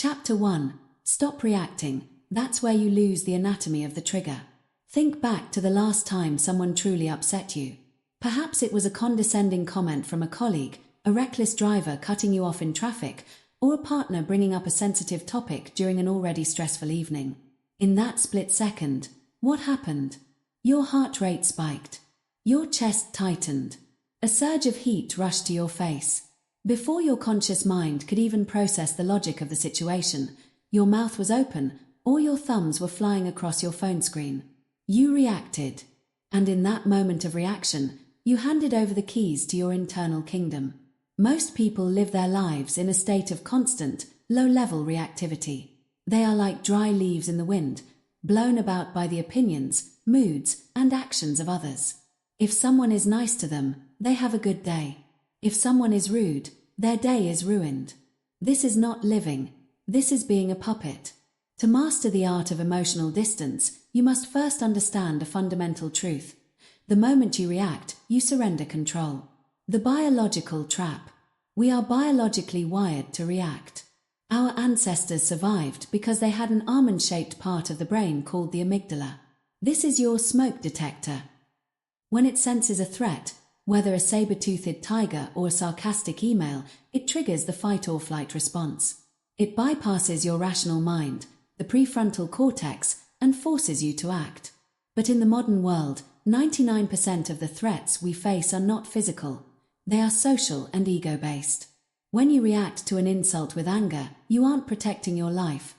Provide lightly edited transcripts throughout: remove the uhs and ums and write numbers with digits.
Chapter 1. Stop reacting. That's where you lose the anatomy of the trigger. Think back to the last time someone truly upset you. Perhaps it was a condescending comment from a colleague, a reckless driver cutting you off in traffic, or a partner bringing up a sensitive topic during an already stressful evening. In that split second, what happened? Your heart rate spiked. Your chest tightened. A surge of heat rushed to your face. Before your conscious mind could even process the logic of the situation, your mouth was open, or your thumbs were flying across your phone screen. You reacted. And in that moment of reaction, you handed over the keys to your internal kingdom. Most people live their lives in a state of constant, low-level reactivity. They are like dry leaves in the wind, blown about by the opinions, moods, and actions of others. If someone is nice to them, they have a good day. If someone is rude, their day is ruined. This is not living. This is being a puppet. To master the art of emotional distance, you must first understand a fundamental truth. The moment you react, you surrender control. The biological trap. We are biologically wired to react. Our ancestors survived because they had an almond-shaped part of the brain called the amygdala. This is your smoke detector. When it senses a threat, whether a saber-toothed tiger or a sarcastic email, it triggers the fight-or-flight response. It bypasses your rational mind, the prefrontal cortex, and forces you to act. But in the modern world, 99% of the threats we face are not physical. They are social and ego-based. When you react to an insult with anger, you aren't protecting your life.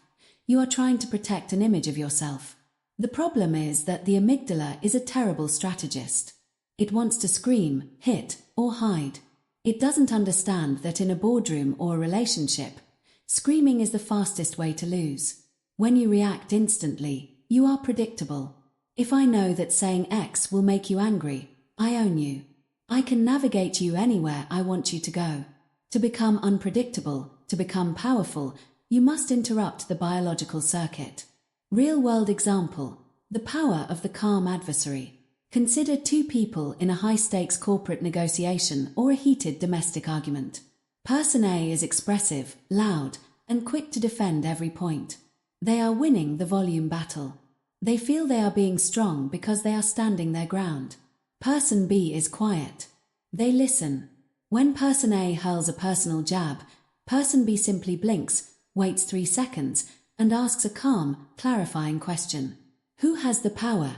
You are trying to protect an image of yourself. The problem is that the amygdala is a terrible strategist. It wants to scream, hit, or hide. It doesn't understand that in a boardroom or a relationship, screaming is the fastest way to lose. When you react instantly, you are predictable. If I know that saying X will make you angry, I own you. I can navigate you anywhere I want you to go. To become unpredictable, to become powerful, you must interrupt the biological circuit. Real-world example: the power of the calm adversary. Consider two people in a high-stakes corporate negotiation or a heated domestic argument. Person A is expressive, loud, and quick to defend every point. They are winning the volume battle. They feel they are being strong because they are standing their ground. Person B is quiet. They listen. When Person A hurls a personal jab, Person B simply blinks, waits 3 seconds, and asks a calm, clarifying question. Who has the power?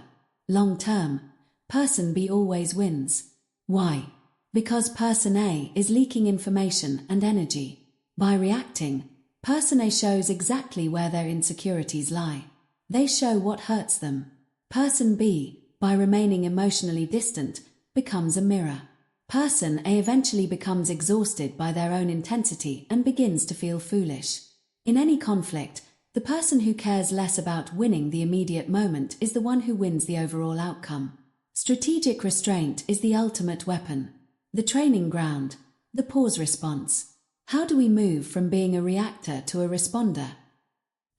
Long term, Person B always wins. Why? Because Person A is leaking information and energy. By reacting, Person A shows exactly where their insecurities lie. They show what hurts them. Person B, by remaining emotionally distant, becomes a mirror. Person A eventually becomes exhausted by their own intensity and begins to feel foolish. In any conflict, the person who cares less about winning the immediate moment is the one who wins the overall outcome. Strategic restraint is the ultimate weapon. The training ground, the pause response. How do we move from being a reactor to a responder?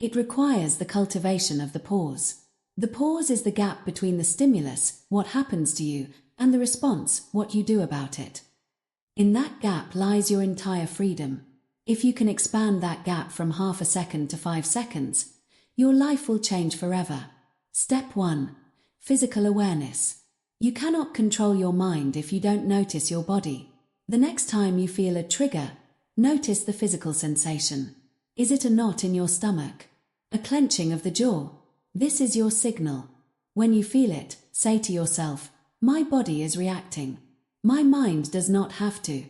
It requires the cultivation of the pause. The pause is the gap between the stimulus, what happens to you, and the response, what you do about it. In that gap lies your entire freedom. If you can expand that gap from half a second to 5 seconds, your life will change forever. Step 1. Physical awareness. You cannot control your mind if you don't notice your body. The next time you feel a trigger, notice the physical sensation. Is it a knot in your stomach? A clenching of the jaw? This is your signal. When you feel it, say to yourself, my body is reacting. My mind does not have to.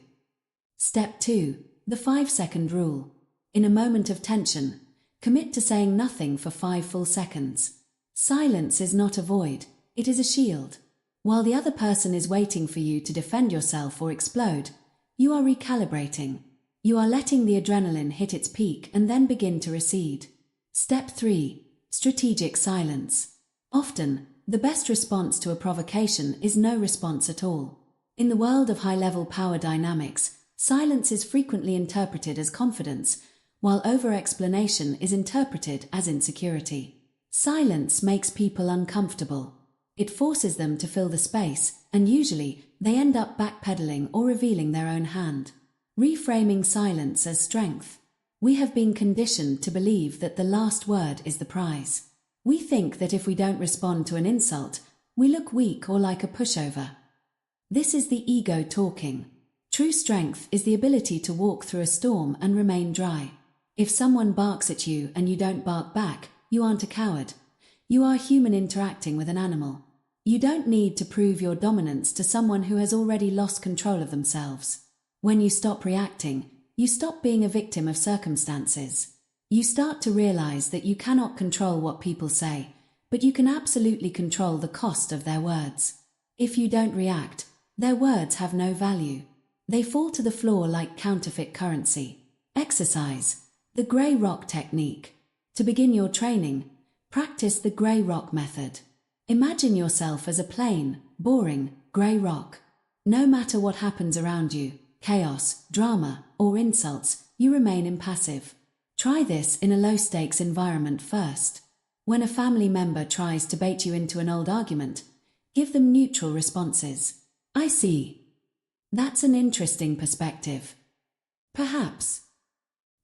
Step 2. The 5-second rule. In a moment of tension, commit to saying nothing for 5 full seconds. Silence is not a void, it is a shield. While the other person is waiting for you to defend yourself or explode, you are recalibrating. You are letting the adrenaline hit its peak and then begin to recede. Step 3. Strategic silence. Often, the best response to a provocation is no response at all. In the world of high-level power dynamics, silence is frequently interpreted as confidence, while over-explanation is interpreted as insecurity. Silence makes people uncomfortable. It forces them to fill the space, and usually, they end up backpedaling or revealing their own hand. Reframing silence as strength. We have been conditioned to believe that the last word is the prize. We think that if we don't respond to an insult, we look weak or like a pushover. This is the ego talking. True strength is the ability to walk through a storm and remain dry. If someone barks at you and you don't bark back, you aren't a coward. You are a human interacting with an animal. You don't need to prove your dominance to someone who has already lost control of themselves. When you stop reacting, you stop being a victim of circumstances. You start to realize that you cannot control what people say, but you can absolutely control the cost of their words. If you don't react, their words have no value. They fall to the floor like counterfeit currency. Exercise. The grey rock technique. To begin your training, practice the grey rock method. Imagine yourself as a plain, boring, grey rock. No matter what happens around you, chaos, drama, or insults, you remain impassive. Try this in a low-stakes environment first. When a family member tries to bait you into an old argument, give them neutral responses. I see. That's an interesting perspective. Perhaps.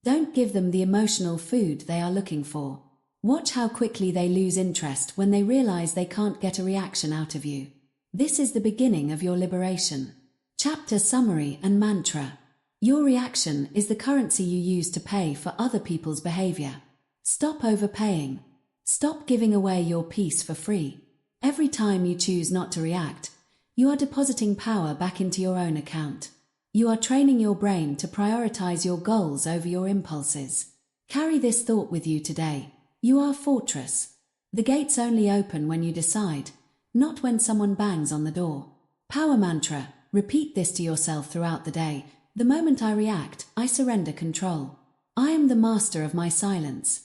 Don't give them the emotional food they are looking for. Watch how quickly they lose interest when they realize they can't get a reaction out of you. This is the beginning of your liberation. Chapter summary and mantra. Your reaction is the currency you use to pay for other people's behavior. Stop overpaying. Stop giving away your peace for free. Every time you choose not to react, you are depositing power back into your own account. You are training your brain to prioritize your goals over your impulses. Carry this thought with you today. You are a fortress. The gates only open when you decide, not when someone bangs on the door. Power mantra. Repeat this to yourself throughout the day. The moment I react, I surrender control. I am the master of my silence.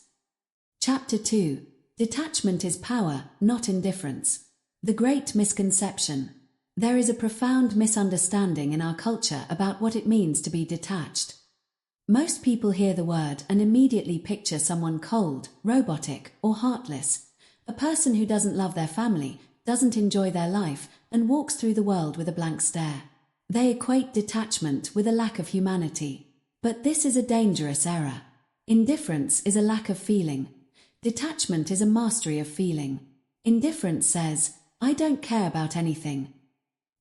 Chapter 2. Detachment is power, not indifference. The great misconception. There is a profound misunderstanding in our culture about what it means to be detached. Most people hear the word and immediately picture someone cold, robotic, or heartless, a person who doesn't love their family, doesn't enjoy their life, and walks through the world with a blank stare. They equate detachment with a lack of humanity. But this is a dangerous error. Indifference is a lack of feeling. Detachment is a mastery of feeling. Indifference says, I don't care about anything.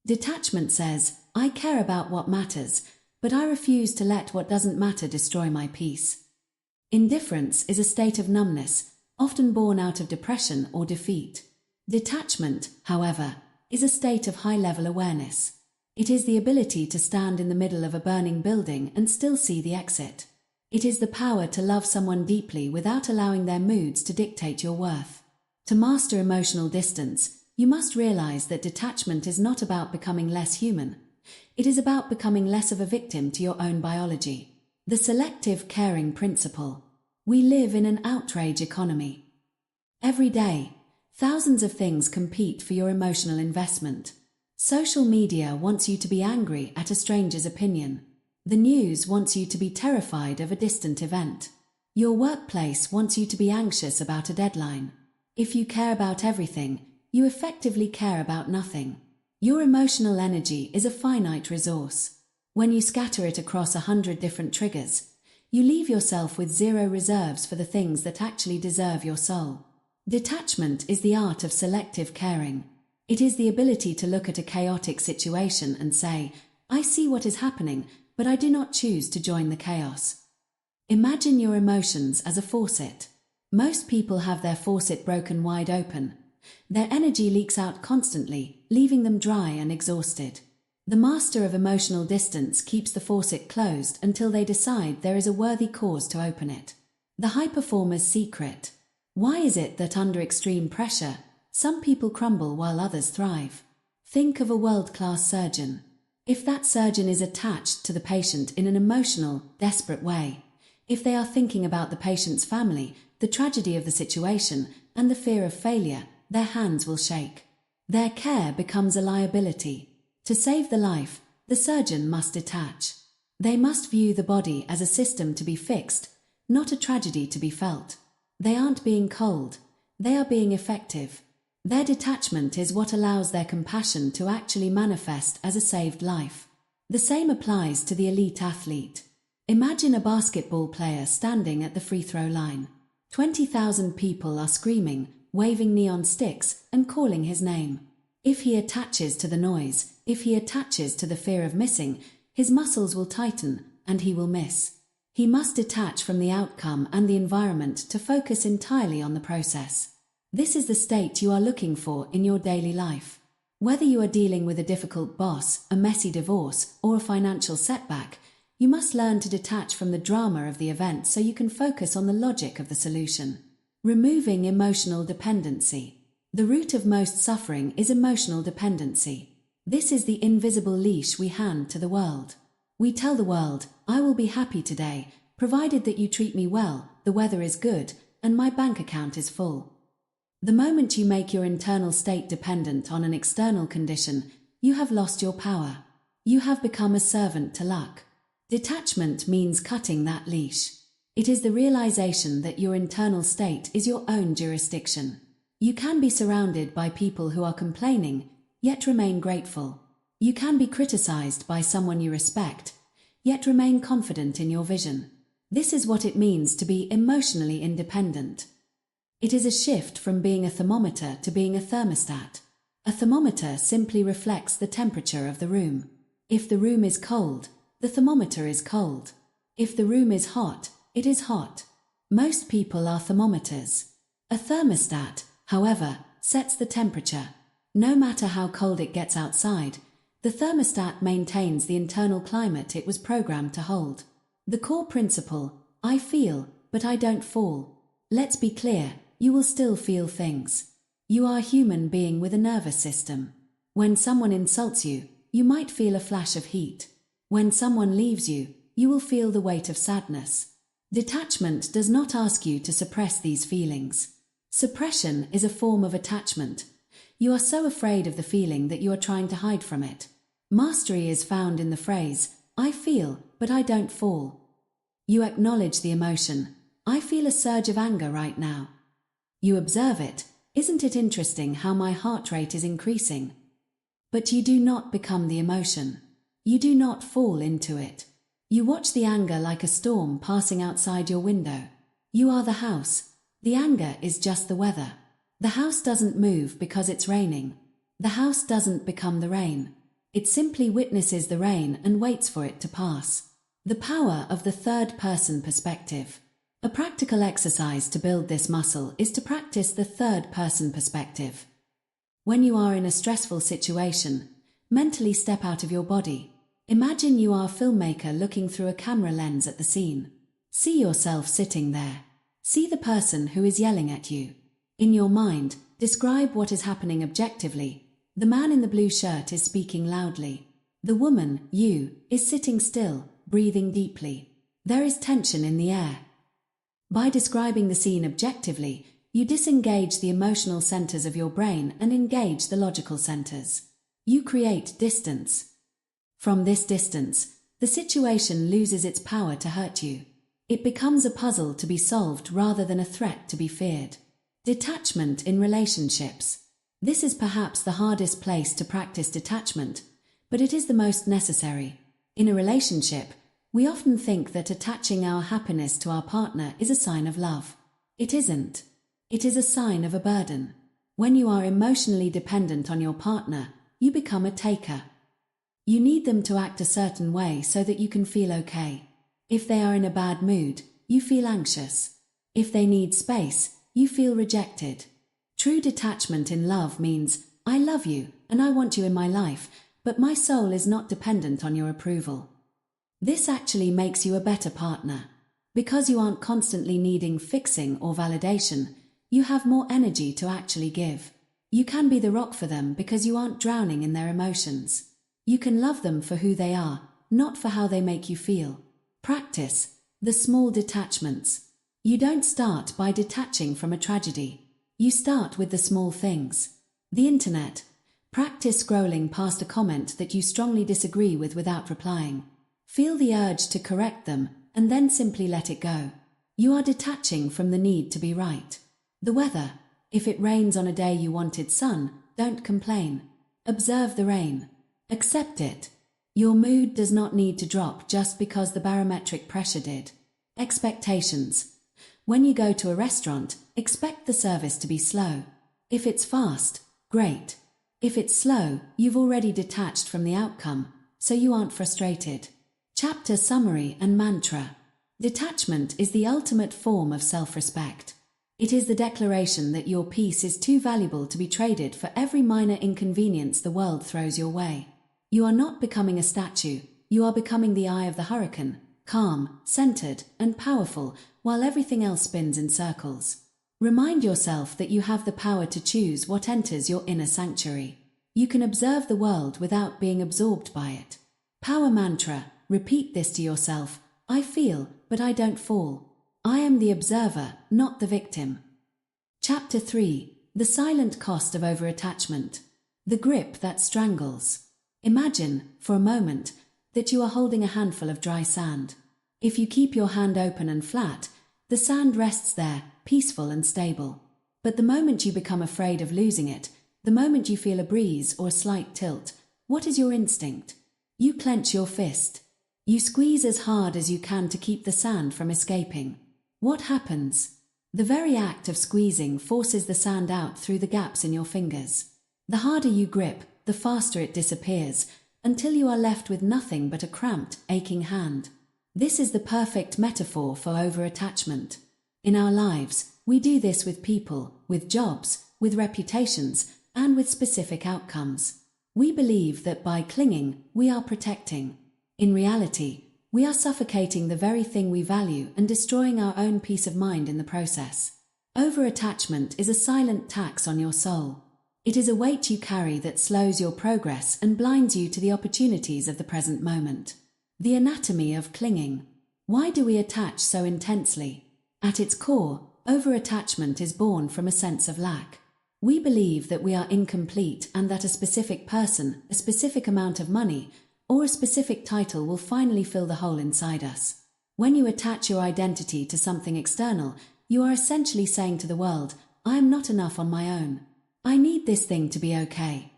Detachment says, I care about what matters, but I refuse to let what doesn't matter destroy my peace. Indifference is a state of numbness, often born out of depression or defeat. Detachment, however, is a state of high-level awareness. It is the ability to stand in the middle of a burning building and still see the exit. It is the power to love someone deeply without allowing their moods to dictate your worth. To master emotional distance, you must realize that detachment is not about becoming less human. It is about becoming less of a victim to your own biology. The selective caring principle. We live in an outrage economy. Every day, thousands of things compete for your emotional investment. Social media wants you to be angry at a stranger's opinion. The news wants you to be terrified of a distant event. Your workplace wants you to be anxious about a deadline. If you care about everything, you effectively care about nothing. Your emotional energy is a finite resource. When you scatter it across 100 different triggers, you leave yourself with zero reserves for the things that actually deserve your soul. Detachment is the art of selective caring. It is the ability to look at a chaotic situation and say, I see what is happening, but I do not choose to join the chaos. Imagine your emotions as a faucet. Most people have their faucet broken wide open. Their energy leaks out constantly, leaving them dry and exhausted. The master of emotional distance keeps the faucet closed until they decide there is a worthy cause to open it. The high performer's secret. Why is it that under extreme pressure, some people crumble while others thrive? Think of a world-class surgeon. If that surgeon is attached to the patient in an emotional, desperate way, if they are thinking about the patient's family, the tragedy of the situation, and the fear of failure, their hands will shake. Their care becomes a liability. To save the life, the surgeon must detach. They must view the body as a system to be fixed, not a tragedy to be felt. They aren't being cold, they are being effective. Their detachment is what allows their compassion to actually manifest as a saved life. The same applies to the elite athlete. Imagine a basketball player standing at the free throw line. 20,000 people are screaming, waving neon sticks, and calling his name. If he attaches to the noise, if he attaches to the fear of missing, his muscles will tighten, and he will miss. He must detach from the outcome and the environment to focus entirely on the process. This is the state you are looking for in your daily life. Whether you are dealing with a difficult boss, a messy divorce, or a financial setback, you must learn to detach from the drama of the event so you can focus on the logic of the solution. Removing emotional dependency. The root of most suffering is emotional dependency. This is the invisible leash we hand to the world. We tell the world, I will be happy today, provided that you treat me well, the weather is good, and my bank account is full. The moment you make your internal state dependent on an external condition, you have lost your power. You have become a servant to luck. Detachment means cutting that leash. It is the realization that your internal state is your own jurisdiction. You can be surrounded by people who are complaining, yet remain grateful. You can be criticized by someone you respect, yet remain confident in your vision. This is what it means to be emotionally independent. It is a shift from being a thermometer to being a thermostat. A thermometer simply reflects the temperature of the room. If the room is cold, the thermometer is cold. If the room is hot, it is hot. Most people are thermometers. A thermostat, however, sets the temperature. No matter how cold it gets outside, the thermostat maintains the internal climate it was programmed to hold. The core principle, I feel, but I don't fall. Let's be clear, you will still feel things. You are a human being with a nervous system. When someone insults you, you might feel a flash of heat. When someone leaves you, you will feel the weight of sadness. Detachment does not ask you to suppress these feelings. Suppression is a form of attachment. You are so afraid of the feeling that you are trying to hide from it. Mastery is found in the phrase, I feel, but I don't fall. You acknowledge the emotion. I feel a surge of anger right now. You observe it. Isn't it interesting how my heart rate is increasing? But you do not become the emotion. You do not fall into it. You watch the anger like a storm passing outside your window. You are the house. The anger is just the weather. The house doesn't move because it's raining. The house doesn't become the rain. It simply witnesses the rain and waits for it to pass. The power of the third-person perspective. A practical exercise to build this muscle is to practice the third-person perspective. When you are in a stressful situation, mentally step out of your body. Imagine you are a filmmaker looking through a camera lens at the scene. See yourself sitting there. See the person who is yelling at you. In your mind, describe what is happening objectively. The man in the blue shirt is speaking loudly. The woman, you, is sitting still, breathing deeply. There is tension in the air. By describing the scene objectively, you disengage the emotional centers of your brain and engage the logical centers. You create distance. From this distance, the situation loses its power to hurt you. It becomes a puzzle to be solved rather than a threat to be feared. Detachment in relationships. This is perhaps the hardest place to practice detachment, but it is the most necessary. In a relationship, we often think that attaching our happiness to our partner is a sign of love. It isn't. It is a sign of a burden. When you are emotionally dependent on your partner, you become a taker. You need them to act a certain way so that you can feel okay. If they are in a bad mood, you feel anxious. If they need space, you feel rejected. True detachment in love means, I love you and I want you in my life, but my soul is not dependent on your approval. This actually makes you a better partner. Because you aren't constantly needing fixing or validation, you have more energy to actually give. You can be the rock for them because you aren't drowning in their emotions. You can love them for who they are, not for how they make you feel. Practice the small detachments. You don't start by detaching from a tragedy. You start with the small things. The internet. Practice scrolling past a comment that you strongly disagree with without replying. Feel the urge to correct them, and then simply let it go. You are detaching from the need to be right. The weather. If it rains on a day you wanted sun, don't complain. Observe the rain. Accept it. Your mood does not need to drop just because the barometric pressure did. Expectations. When you go to a restaurant, expect the service to be slow. If it's fast, great. If it's slow, you've already detached from the outcome, so you aren't frustrated. Chapter summary and mantra. Detachment is the ultimate form of self-respect. It is the declaration that your peace is too valuable to be traded for every minor inconvenience the world throws your way. You are not becoming a statue, you are becoming the eye of the hurricane, calm, centered, and powerful, while everything else spins in circles. Remind yourself that you have the power to choose what enters your inner sanctuary. You can observe the world without being absorbed by it. Power mantra. Repeat this to yourself. I feel, but I don't fall. I am the observer, not the victim. Chapter 3. The silent cost of overattachment. The grip that strangles. Imagine, for a moment, that you are holding a handful of dry sand. If you keep your hand open and flat, the sand rests there, peaceful and stable. But the moment you become afraid of losing it, the moment you feel a breeze or a slight tilt, what is your instinct? You clench your fist. You squeeze as hard as you can to keep the sand from escaping. What happens? The very act of squeezing forces the sand out through the gaps in your fingers. The harder you grip, the faster it disappears, until you are left with nothing but a cramped, aching hand. This is the perfect metaphor for overattachment. In our lives, we do this with people, with jobs, with reputations, and with specific outcomes. We believe that by clinging, we are protecting. In reality, we are suffocating the very thing we value and destroying our own peace of mind in the process. Overattachment is a silent tax on your soul. It is a weight you carry that slows your progress and blinds you to the opportunities of the present moment. The anatomy of clinging. Why do we attach so intensely? At its core, overattachment is born from a sense of lack. We believe that we are incomplete and that a specific person, a specific amount of money, or a specific title will finally fill the hole inside us. When you attach your identity to something external, you are essentially saying to the world, I am not enough on my own. I need this thing to be okay.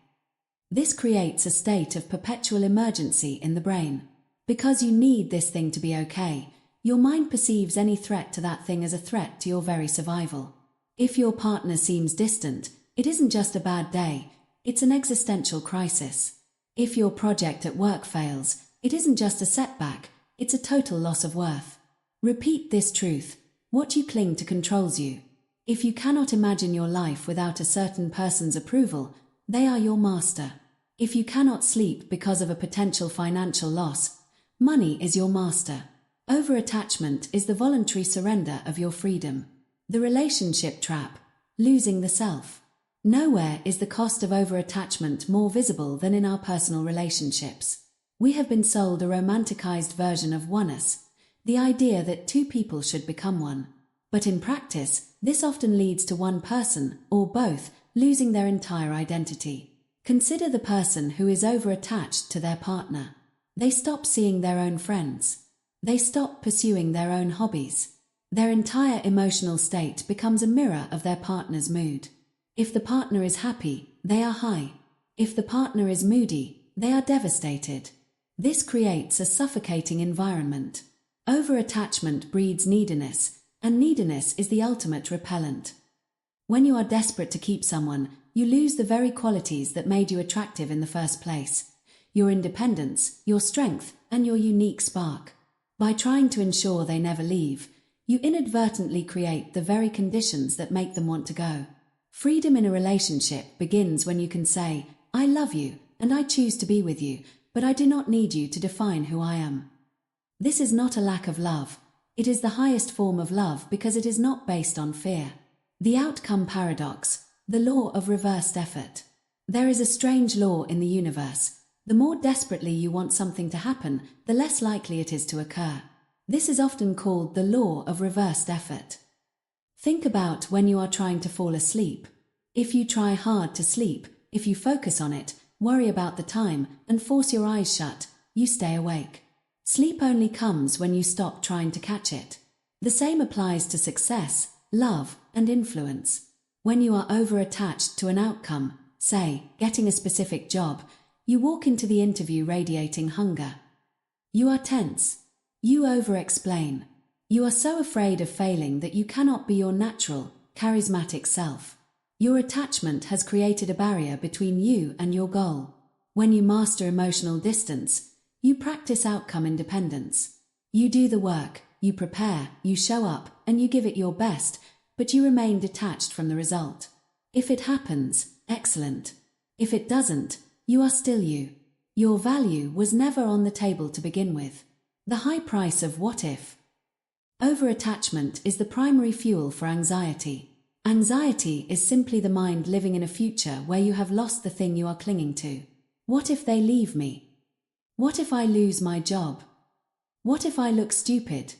This creates a state of perpetual emergency in the brain. Because you need this thing to be okay, your mind perceives any threat to that thing as a threat to your very survival. If your partner seems distant, it isn't just a bad day, it's an existential crisis. If your project at work fails, it isn't just a setback, it's a total loss of worth. Repeat this truth. What you cling to controls you. If you cannot imagine your life without a certain person's approval, they are your master. If you cannot sleep because of a potential financial loss, money is your master. Overattachment is the voluntary surrender of your freedom. The relationship trap. Losing the self. Nowhere is the cost of overattachment more visible than in our personal relationships. We have been sold a romanticized version of oneness, the idea that two people should become one. But in practice, this often leads to one person, or both, losing their entire identity. Consider the person who is overattached to their partner. They stop seeing their own friends. They stop pursuing their own hobbies. Their entire emotional state becomes a mirror of their partner's mood. If the partner is happy, they are high. If the partner is moody, they are devastated. This creates a suffocating environment. Overattachment breeds neediness, and neediness is the ultimate repellent. When you are desperate to keep someone, you lose the very qualities that made you attractive in the first place. Your independence, your strength, and your unique spark. By trying to ensure they never leave, you inadvertently create the very conditions that make them want to go. Freedom in a relationship begins when you can say, I love you, and I choose to be with you, but I do not need you to define who I am. This is not a lack of love. It is the highest form of love because it is not based on fear. The outcome paradox, the law of reversed effort. There is a strange law in the universe. The more desperately you want something to happen, the less likely it is to occur. This is often called the law of reversed effort. Think about when you are trying to fall asleep. If you try hard to sleep, if you focus on it, worry about the time, and force your eyes shut, you stay awake. Sleep only comes when you stop trying to catch it. The same applies to success, love, and influence. When you are over-attached to an outcome, say, getting a specific job, You walk into the interview radiating hunger. You are tense. You over-explain. You are so afraid of failing that you cannot be your natural, charismatic self. Your attachment has created a barrier between you and your goal. When you master emotional distance, you practice outcome independence. You do the work, you prepare, you show up, and you give it your best, but you remain detached from the result. If it happens, excellent. If it doesn't, you are still you. Your value was never on the table to begin with. The high price of what if. Over-attachment is the primary fuel for anxiety. Anxiety is simply the mind living in a future where you have lost the thing you are clinging to. What if they leave me? What if I lose my job? What if I look stupid?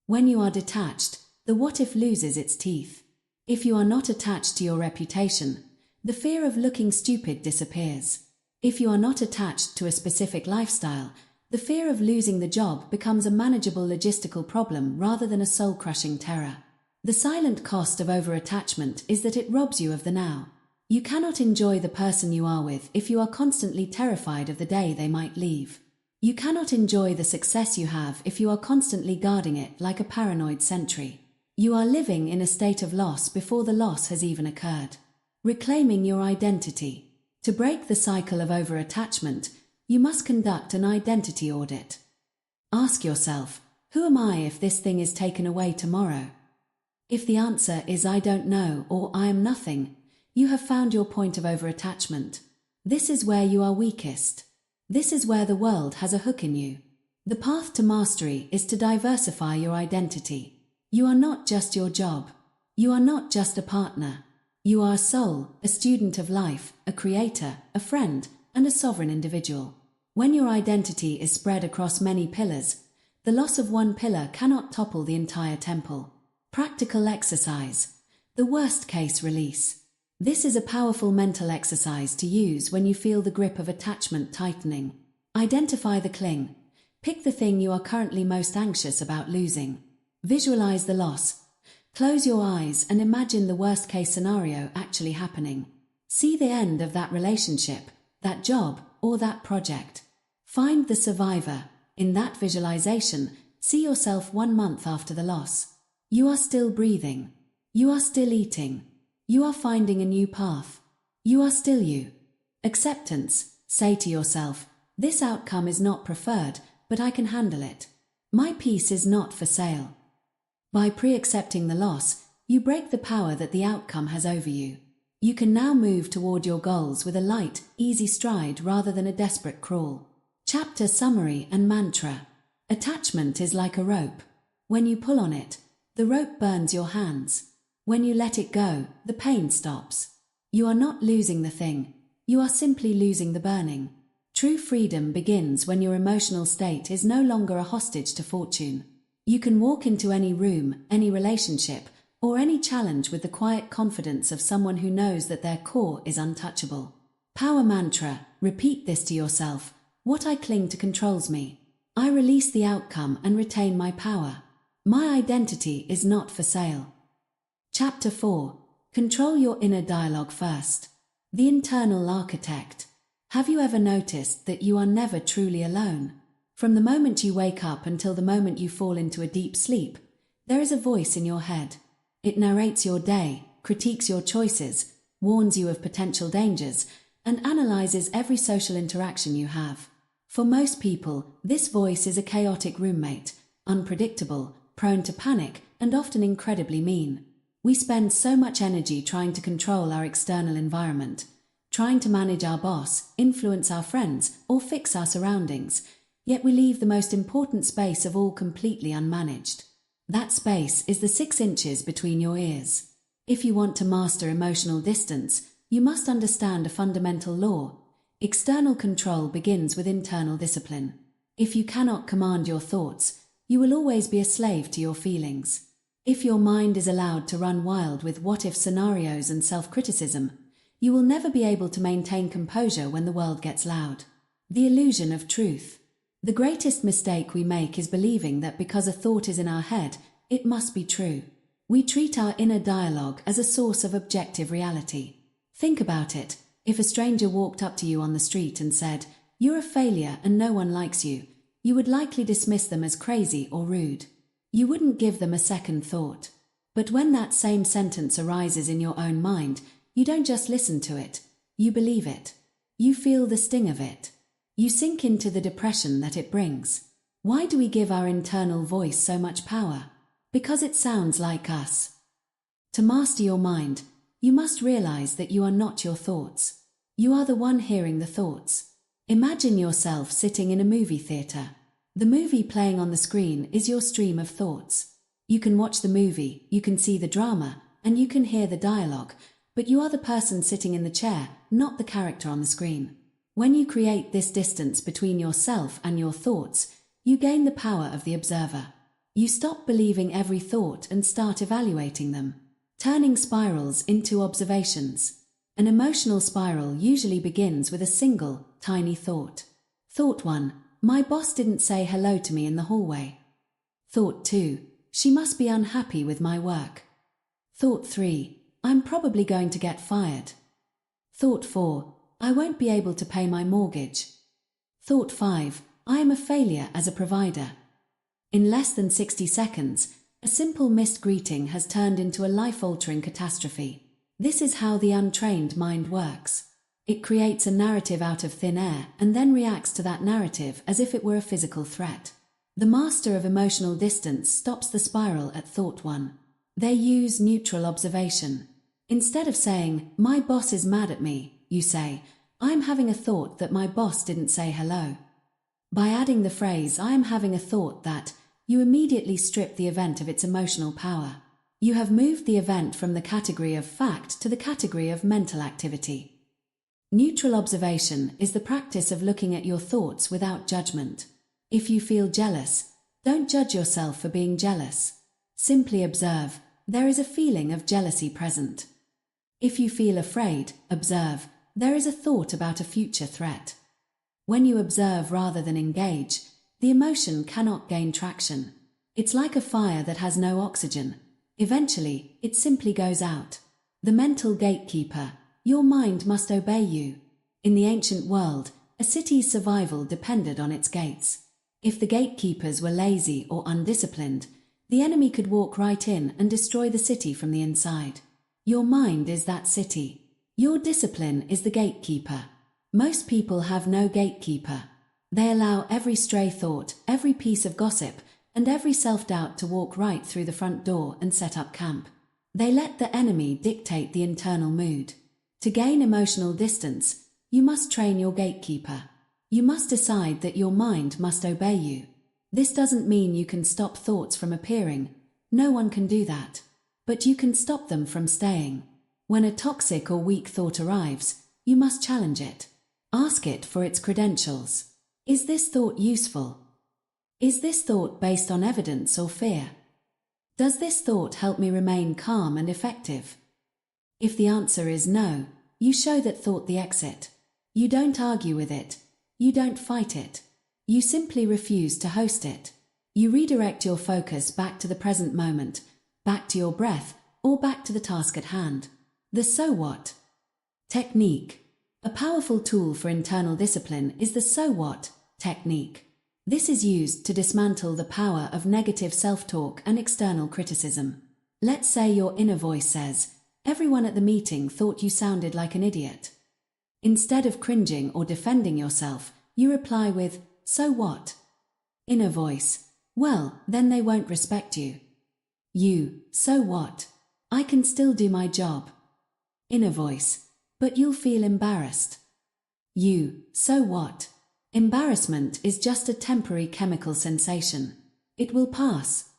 When you are detached, the what if loses its teeth. If you are not attached to your reputation, the fear of looking stupid disappears. If you are not attached to a specific lifestyle, the fear of losing the job becomes a manageable logistical problem rather than a soul-crushing terror. The silent cost of over-attachment is that it robs you of the now. You cannot enjoy the person you are with if you are constantly terrified of the day they might leave. You cannot enjoy the success you have if you are constantly guarding it like a paranoid sentry. You are living in a state of loss before the loss has even occurred. Reclaiming your identity. To break the cycle of over-attachment, you must conduct an identity audit. Ask yourself, who am I if this thing is taken away tomorrow? If the answer is I don't know or I am nothing, you have found your point of over-attachment. This is where you are weakest. This is where the world has a hook in you. The path to mastery is to diversify your identity. You are not just your job. You are not just a partner. You are a soul, a student of life, a creator, a friend, and a sovereign individual. When your identity is spread across many pillars, the loss of one pillar cannot topple the entire temple. Practical exercise. The worst-case release. This is a powerful mental exercise to use when you feel the grip of attachment tightening. Identify the cling. Pick the thing you are currently most anxious about losing. Visualize the loss. Close your eyes and imagine the worst-case scenario actually happening. See the end of that relationship, that job, or that project. Find the survivor. In that visualization, see yourself 1 month after the loss. You are still breathing. You are still eating. You are finding a new path. You are still you. Acceptance. Say to yourself, this outcome is not preferred, but I can handle it. My peace is not for sale. By pre-accepting the loss, you break the power that the outcome has over you. You can now move toward your goals with a light, easy stride rather than a desperate crawl. Chapter summary and mantra. Attachment is like a rope. When you pull on it, the rope burns your hands. When you let it go, the pain stops. You are not losing the thing. You are simply losing the burning. True freedom begins when your emotional state is no longer a hostage to fortune. You can walk into any room, any relationship, or any challenge with the quiet confidence of someone who knows that their core is untouchable. Power mantra. Repeat this to yourself. What I cling to controls me. I release the outcome and retain my power. My identity is not for sale. Chapter 4. Control your inner dialogue first. The internal architect. Have you ever noticed that you are never truly alone? From the moment you wake up until the moment you fall into a deep sleep, there is a voice in your head. It narrates your day, critiques your choices, warns you of potential dangers, and analyzes every social interaction you have. For most people, this voice is a chaotic roommate, unpredictable, prone to panic, and often incredibly mean. We spend so much energy trying to control our external environment, trying to manage our boss, influence our friends, or fix our surroundings, yet we leave the most important space of all completely unmanaged. That space is the 6 inches between your ears. If you want to master emotional distance, you must understand a fundamental law. External control begins with internal discipline. If you cannot command your thoughts, you will always be a slave to your feelings. If your mind is allowed to run wild with what-if scenarios and self-criticism, you will never be able to maintain composure when the world gets loud. The illusion of truth. The greatest mistake we make is believing that because a thought is in our head, it must be true. We treat our inner dialogue as a source of objective reality. Think about it. If a stranger walked up to you on the street and said, "You're a failure and no one likes you," you would likely dismiss them as crazy or rude. You wouldn't give them a second thought. But when that same sentence arises in your own mind, you don't just listen to it, you believe it. You feel the sting of it. You sink into the depression that it brings. Why do we give our internal voice so much power? Because it sounds like us. To master your mind, you must realize that you are not your thoughts. You are the one hearing the thoughts. Imagine yourself sitting in a movie theater. The movie playing on the screen is your stream of thoughts. You can watch the movie, you can see the drama, and you can hear the dialogue, but you are the person sitting in the chair, not the character on the screen. When you create this distance between yourself and your thoughts, you gain the power of the observer. You stop believing every thought and start evaluating them, turning spirals into observations. An emotional spiral usually begins with a single, tiny thought. Thought 1. My boss didn't say hello to me in the hallway. Thought 2. She must be unhappy with my work. Thought 3. I'm probably going to get fired. Thought 4. I won't be able to pay my mortgage. Thought 5. I am a failure as a provider. In less than 60 seconds, a simple missed greeting has turned into a life-altering catastrophe. This is how the untrained mind works. It creates a narrative out of thin air and then reacts to that narrative as if it were a physical threat. The master of emotional distance stops the spiral at thought 1. They use neutral observation. Instead of saying, "My boss is mad at me," you say, "I'm having a thought that my boss didn't say hello." By adding the phrase, "I am having a thought that," you immediately strip the event of its emotional power. You have moved the event from the category of fact to the category of mental activity. Neutral observation is the practice of looking at your thoughts without judgment. If you feel jealous, don't judge yourself for being jealous. Simply observe, there is a feeling of jealousy present. If you feel afraid, observe, there is a thought about a future threat. When you observe rather than engage, the emotion cannot gain traction. It's like a fire that has no oxygen. Eventually, it simply goes out. The mental gatekeeper, your mind must obey you. In the ancient world, a city's survival depended on its gates. If the gatekeepers were lazy or undisciplined, the enemy could walk right in and destroy the city from the inside. Your mind is that city. Your discipline is the gatekeeper. Most people have no gatekeeper. They allow every stray thought, every piece of gossip, and every self-doubt to walk right through the front door and set up camp. They let the enemy dictate the internal mood. To gain emotional distance, you must train your gatekeeper. You must decide that your mind must obey you. This doesn't mean you can stop thoughts from appearing. No one can do that. But you can stop them from staying. When a toxic or weak thought arrives, you must challenge it. Ask it for its credentials. Is this thought useful? Is this thought based on evidence or fear? Does this thought help me remain calm and effective? If the answer is no, you show that thought the exit. You don't argue with it. You don't fight it. You simply refuse to host it. You redirect your focus back to the present moment, back to your breath, or back to the task at hand. The so what technique. A powerful tool for internal discipline is the so what technique. This is used to dismantle the power of negative self-talk and external criticism. Let's say your inner voice says, "Everyone at the meeting thought you sounded like an idiot." Instead of cringing or defending yourself, you reply with, "So what?" Inner voice, "Well, then they won't respect you." You, "So what? I can still do my job." Inner voice, "But you'll feel embarrassed." You, "So what? Embarrassment is just a temporary chemical sensation. It will pass."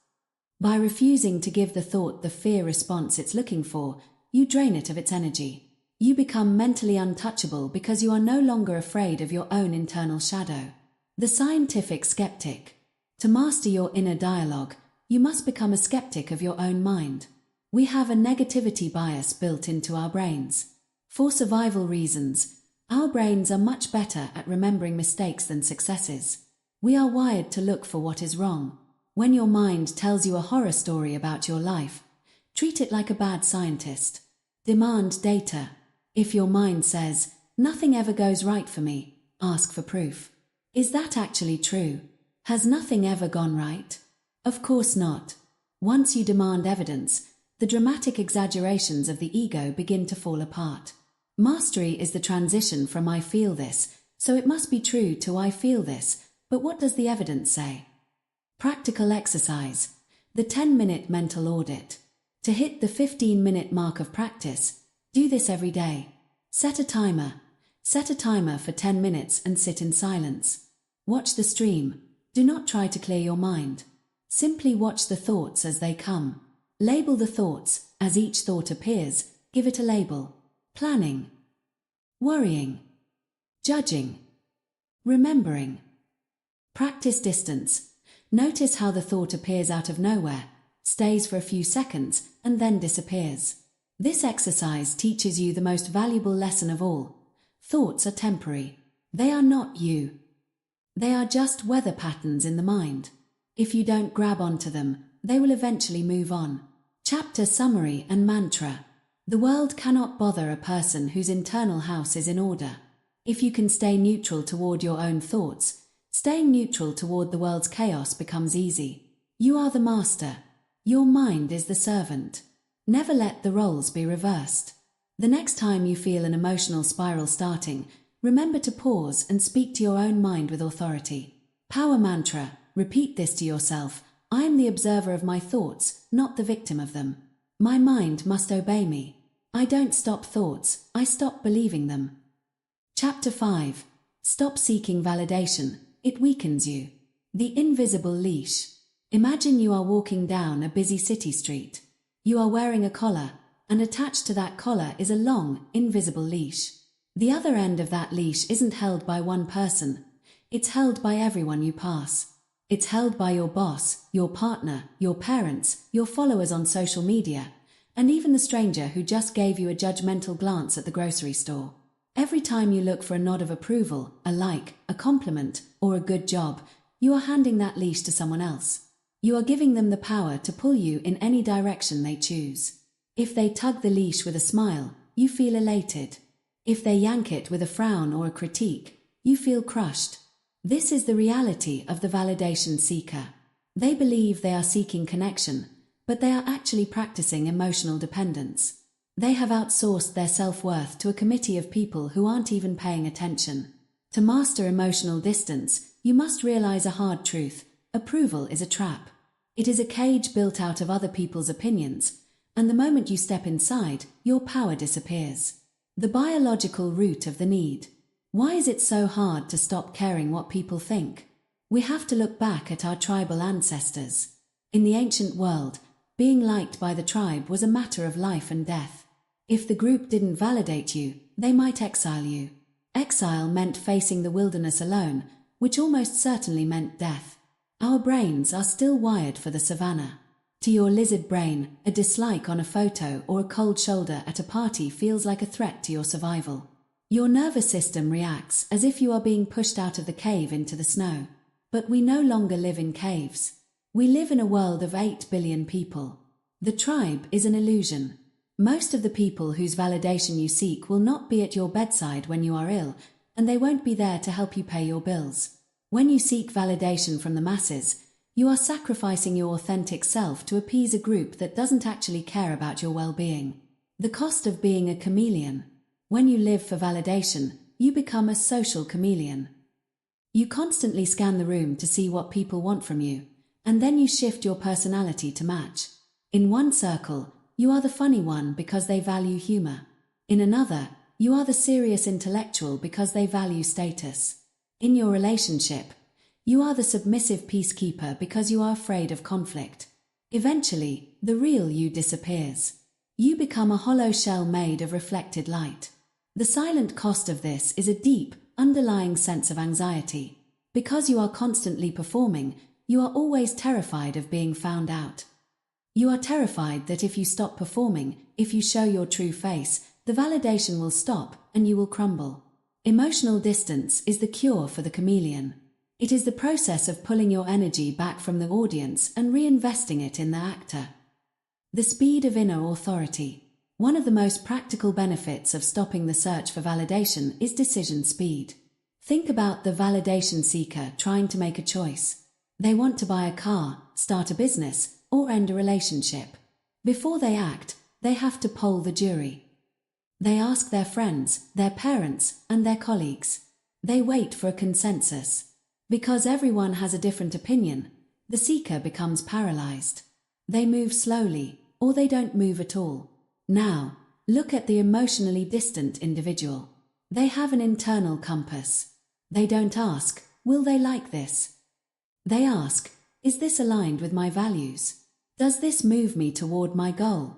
By refusing to give the thought the fear response it's looking for, you drain it of its energy. You become mentally untouchable because you are no longer afraid of your own internal shadow. The scientific skeptic. To master your inner dialogue, you must become a skeptic of your own mind. We have a negativity bias built into our brains. For survival reasons, our brains are much better at remembering mistakes than successes. We are wired to look for what is wrong. When your mind tells you a horror story about your life, treat it like a bad scientist. Demand data. If your mind says, "Nothing ever goes right for me," ask for proof. Is that actually true? Has nothing ever gone right? Of course not. Once you demand evidence, the dramatic exaggerations of the ego begin to fall apart. Mastery is the transition from "I feel this, so it must be true" to "I feel this, but what does the evidence say?" Practical exercise. The 10-minute mental audit. To hit the 15-minute mark of practice, do this every day. Set a timer. Set a timer for 10 minutes and sit in silence. Watch the stream. Do not try to clear your mind. Simply watch the thoughts as they come. Label the thoughts. As each thought appears, give it a label. Planning. Worrying. Judging. Remembering. Practice distance. Notice how the thought appears out of nowhere, stays for a few seconds, and then disappears. This exercise teaches you the most valuable lesson of all. Thoughts are temporary. They are not you. They are just weather patterns in the mind. If you don't grab onto them, they will eventually move on. Chapter summary and mantra. The world cannot bother a person whose internal house is in order. If you can stay neutral toward your own thoughts, staying neutral toward the world's chaos becomes easy. You are the master. Your mind is the servant. Never let the roles be reversed. The next time you feel an emotional spiral starting, remember to pause and speak to your own mind with authority. Power mantra. Repeat this to yourself. I am the observer of my thoughts, not the victim of them. My mind must obey me. I don't stop thoughts, I stop believing them. Chapter 5. Stop seeking validation. It weakens you. The invisible leash. Imagine you are walking down a busy city street. You are wearing a collar, and attached to that collar is a long, invisible leash. The other end of that leash isn't held by one person. It's held by everyone you pass. It's held by your boss, your partner, your parents, your followers on social media, and even the stranger who just gave you a judgmental glance at the grocery store. Every time you look for a nod of approval, a like, a compliment, or a good job, you are handing that leash to someone else. You are giving them the power to pull you in any direction they choose. If they tug the leash with a smile, you feel elated. If they yank it with a frown or a critique, you feel crushed. This is the reality of the validation seeker. They believe they are seeking connection, but they are actually practicing emotional dependence. They have outsourced their self-worth to a committee of people who aren't even paying attention. To master emotional distance, you must realize a hard truth. Approval is a trap. It is a cage built out of other people's opinions, and the moment you step inside, your power disappears. The biological root of the need. Why is it so hard to stop caring what people think? We have to look back at our tribal ancestors. In the ancient world, being liked by the tribe was a matter of life and death. If the group didn't validate you, they might exile you. Exile meant facing the wilderness alone, which almost certainly meant death. Our brains are still wired for the savannah. To your lizard brain, a dislike on a photo or a cold shoulder at a party feels like a threat to your survival. Your nervous system reacts as if you are being pushed out of the cave into the snow. But we no longer live in caves. We live in a world of 8 billion people. The tribe is an illusion. Most of the people whose validation you seek will not be at your bedside when you are ill, and they won't be there to help you pay your bills. When you seek validation from the masses, you are sacrificing your authentic self to appease a group that doesn't actually care about your well-being. The cost of being a chameleon. When you live for validation, you become a social chameleon. You constantly scan the room to see what people want from you, and then you shift your personality to match. In one circle, you are the funny one because they value humor. In another, you are the serious intellectual because they value status. In your relationship, you are the submissive peacekeeper because you are afraid of conflict. Eventually, the real you disappears. You become a hollow shell made of reflected light. The silent cost of this is a deep, underlying sense of anxiety. Because you are constantly performing, you are always terrified of being found out. You are terrified that if you stop performing, if you show your true face, the validation will stop and you will crumble. Emotional distance is the cure for the chameleon. It is the process of pulling your energy back from the audience and reinvesting it in the actor. The speed of inner authority. One of the most practical benefits of stopping the search for validation is decision speed. Think about the validation seeker trying to make a choice. They want to buy a car, start a business, or end a relationship. Before they act, they have to poll the jury. They ask their friends, their parents, and their colleagues. They wait for a consensus. Because everyone has a different opinion, the seeker becomes paralyzed. They move slowly, or they don't move at all. Now, look at the emotionally distant individual. They have an internal compass. They don't ask, will they like this? They ask, is this aligned with my values? Does this move me toward my goal?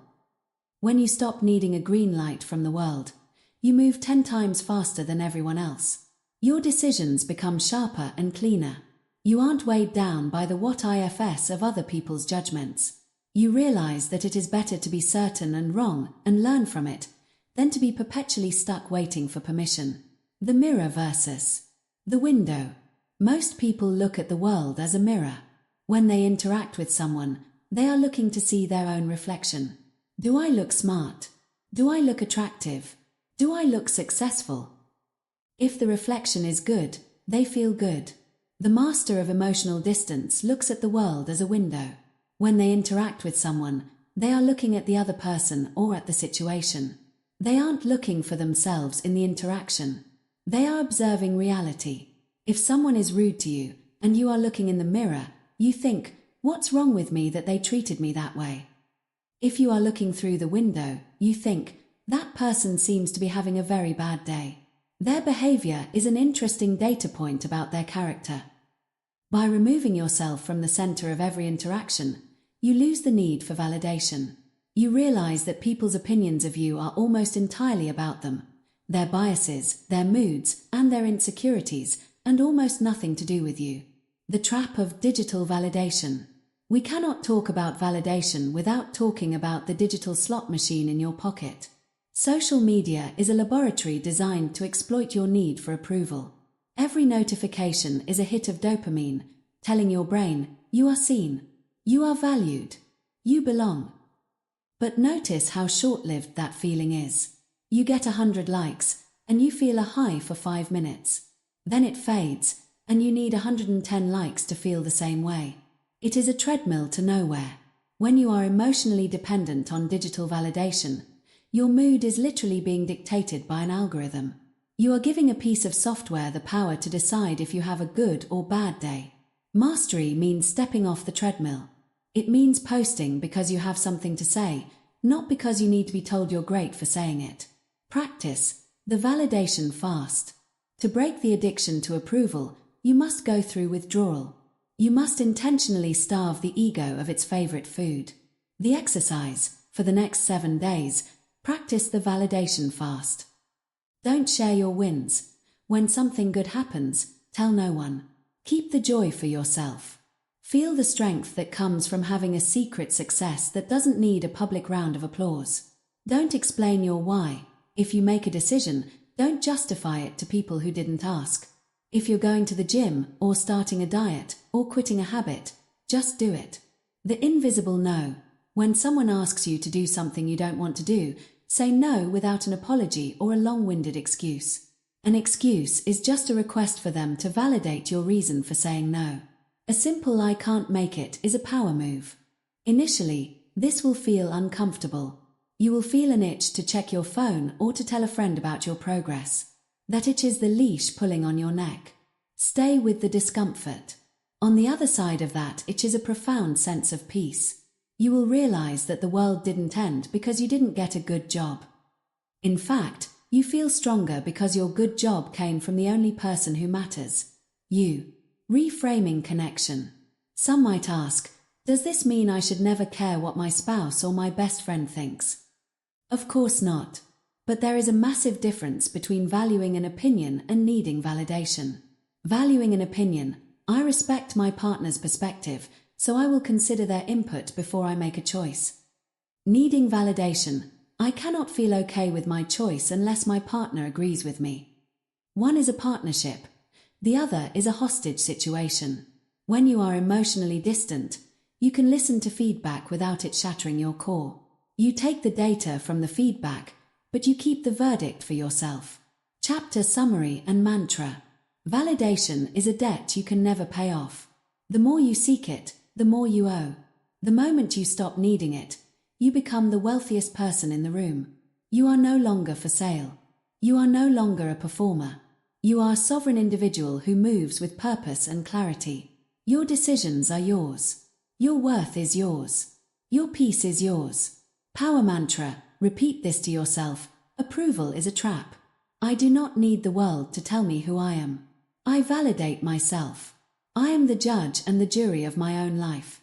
When you stop needing a green light from the world, you move 10 times faster than everyone else. Your decisions become sharper and cleaner. You aren't weighed down by the what ifs of other people's judgments. You realize that it is better to be certain and wrong and learn from it than to be perpetually stuck waiting for permission. The mirror versus the window. Most people look at the world as a mirror. When they interact with someone, they are looking to see their own reflection. Do I look smart? Do I look attractive? Do I look successful? If the reflection is good, they feel good. The master of emotional distance looks at the world as a window. When they interact with someone, they are looking at the other person or at the situation. They aren't looking for themselves in the interaction. They are observing reality. If someone is rude to you, and you are looking in the mirror, you think, what's wrong with me that they treated me that way? If you are looking through the window, you think, that person seems to be having a very bad day. Their behavior is an interesting data point about their character. By removing yourself from the center of every interaction, you lose the need for validation. You realize that people's opinions of you are almost entirely about them, their biases, their moods, and their insecurities, and almost nothing to do with you. The trap of digital validation. We cannot talk about validation without talking about the digital slot machine in your pocket. Social media is a laboratory designed to exploit your need for approval. Every notification is a hit of dopamine, telling your brain, you are seen, you are valued, you belong. But notice how short-lived that feeling is. You get 100 likes, and you feel a high for 5 minutes. Then it fades, and you need 110 likes to feel the same way. It is a treadmill to nowhere. When you are emotionally dependent on digital validation, your mood is literally being dictated by an algorithm. You are giving a piece of software the power to decide if you have a good or bad day. Mastery means stepping off the treadmill. It means posting because you have something to say, not because you need to be told you're great for saying it. Practice the validation fast. To break the addiction to approval, you must go through withdrawal. You must intentionally starve the ego of its favorite food. The exercise, for the next 7 days, practice the validation fast. Don't share your wins. When something good happens, tell no one. Keep the joy for yourself. Feel the strength that comes from having a secret success that doesn't need a public round of applause. Don't explain your why. If you make a decision, don't justify it to people who didn't ask. If you're going to the gym, or starting a diet, or quitting a habit, just do it. The invisible no. When someone asks you to do something you don't want to do, say no without an apology or a long-winded excuse. An excuse is just a request for them to validate your reason for saying no. A simple I can't make it is a power move. Initially, this will feel uncomfortable. You will feel an itch to check your phone or to tell a friend about your progress. That itch is the leash pulling on your neck. Stay with the discomfort. On the other side of that itch is a profound sense of peace. You will realize that the world didn't end because you didn't get a good job. In fact, you feel stronger because your good job came from the only person who matters. You. Reframing connection. Some might ask, does this mean I should never care what my spouse or my best friend thinks? Of course not. But there is a massive difference between valuing an opinion and needing validation. Valuing an opinion, I respect my partner's perspective, so I will consider their input before I make a choice. Needing validation, I cannot feel okay with my choice unless my partner agrees with me. One is a partnership, the other is a hostage situation. When you are emotionally distant, you can listen to feedback without it shattering your core. You take the data from the feedback, but you keep the verdict for yourself. Chapter summary and mantra. Validation is a debt you can never pay off. The more you seek it, the more you owe. The moment you stop needing it, you become the wealthiest person in the room. You are no longer for sale. You are no longer a performer. You are a sovereign individual who moves with purpose and clarity. Your decisions are yours. Your worth is yours. Your peace is yours. Power mantra. Repeat this to yourself. Approval is a trap. I do not need the world to tell me who I am. I validate myself. I am the judge and the jury of my own life.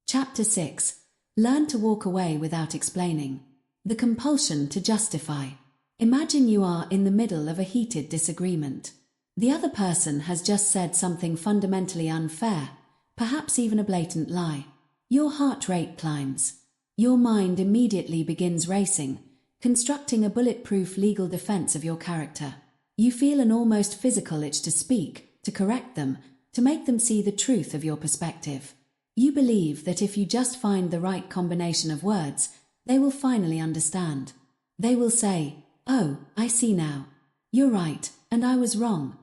Chapter 6. Learn to walk away without explaining. The compulsion to justify. Imagine you are in the middle of a heated disagreement. The other person has just said something fundamentally unfair, perhaps even a blatant lie. Your heart rate climbs. Your mind immediately begins racing, constructing a bulletproof legal defense of your character. You feel an almost physical itch to speak, to correct them, to make them see the truth of your perspective. You believe that if you just find the right combination of words, they will finally understand. They will say, "Oh, I see now. You're right, and I was wrong."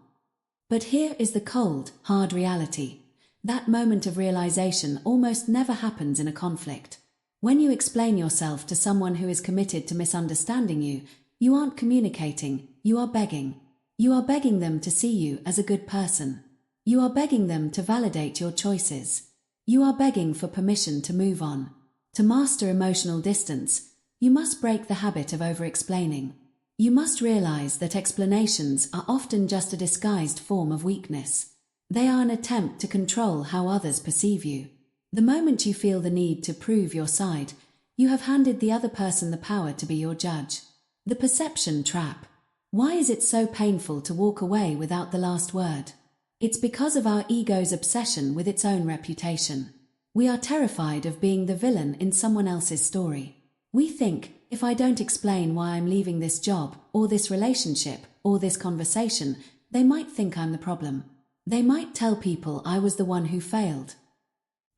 But here is the cold, hard reality. That moment of realization almost never happens in a conflict. When you explain yourself to someone who is committed to misunderstanding you, you aren't communicating, you are begging. You are begging them to see you as a good person. You are begging them to validate your choices. You are begging for permission to move on. To master emotional distance, you must break the habit of over-explaining. You must realize that explanations are often just a disguised form of weakness. They are an attempt to control how others perceive you. The moment you feel the need to prove your side, you have handed the other person the power to be your judge. The perception trap. Why is it so painful to walk away without the last word? It's because of our ego's obsession with its own reputation. We are terrified of being the villain in someone else's story. We think, if I don't explain why I'm leaving this job, or this relationship, or this conversation, they might think I'm the problem. They might tell people I was the one who failed.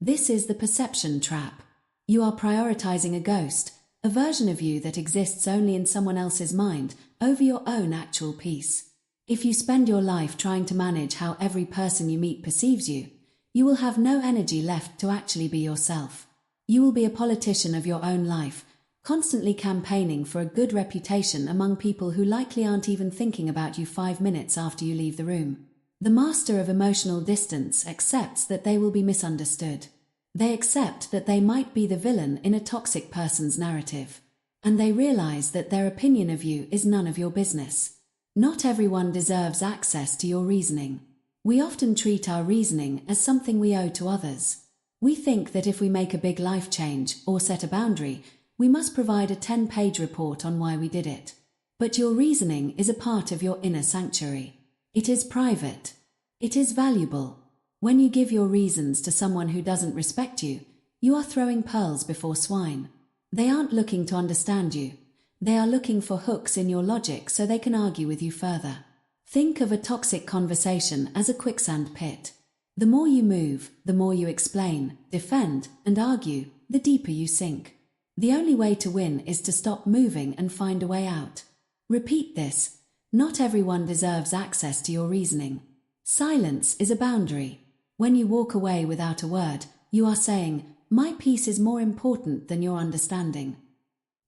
This is the perception trap. You are prioritizing a ghost, a version of you that exists only in someone else's mind, over your own actual peace. If you spend your life trying to manage how every person you meet perceives you, you will have no energy left to actually be yourself. You will be a politician of your own life, constantly campaigning for a good reputation among people who likely aren't even thinking about you 5 minutes after you leave the room. The master of emotional distance accepts that they will be misunderstood. They accept that they might be the villain in a toxic person's narrative. And they realize that their opinion of you is none of your business. Not everyone deserves access to your reasoning. We often treat our reasoning as something we owe to others. We think that if we make a big life change or set a boundary, we must provide a 10-page report on why we did it. But your reasoning is a part of your inner sanctuary. It is private. It is valuable. When you give your reasons to someone who doesn't respect you, you are throwing pearls before swine. They aren't looking to understand you. They are looking for hooks in your logic so they can argue with you further. Think of a toxic conversation as a quicksand pit. The more you move, the more you explain, defend, and argue, the deeper you sink. The only way to win is to stop moving and find a way out. Repeat this. Not everyone deserves access to your reasoning. Silence is a boundary. When you walk away without a word, you are saying, "My peace is more important than your understanding."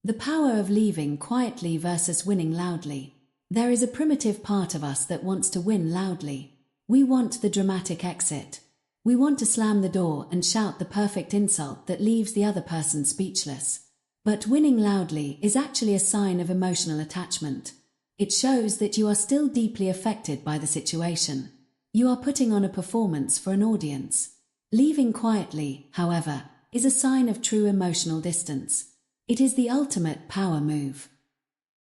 The power of leaving quietly versus winning loudly. There is a primitive part of us that wants to win loudly. We want the dramatic exit. We want to slam the door and shout the perfect insult that leaves the other person speechless. But winning loudly is actually a sign of emotional attachment. It shows that you are still deeply affected by the situation. You are putting on a performance for an audience. Leaving quietly, however, is a sign of true emotional distance. It is the ultimate power move.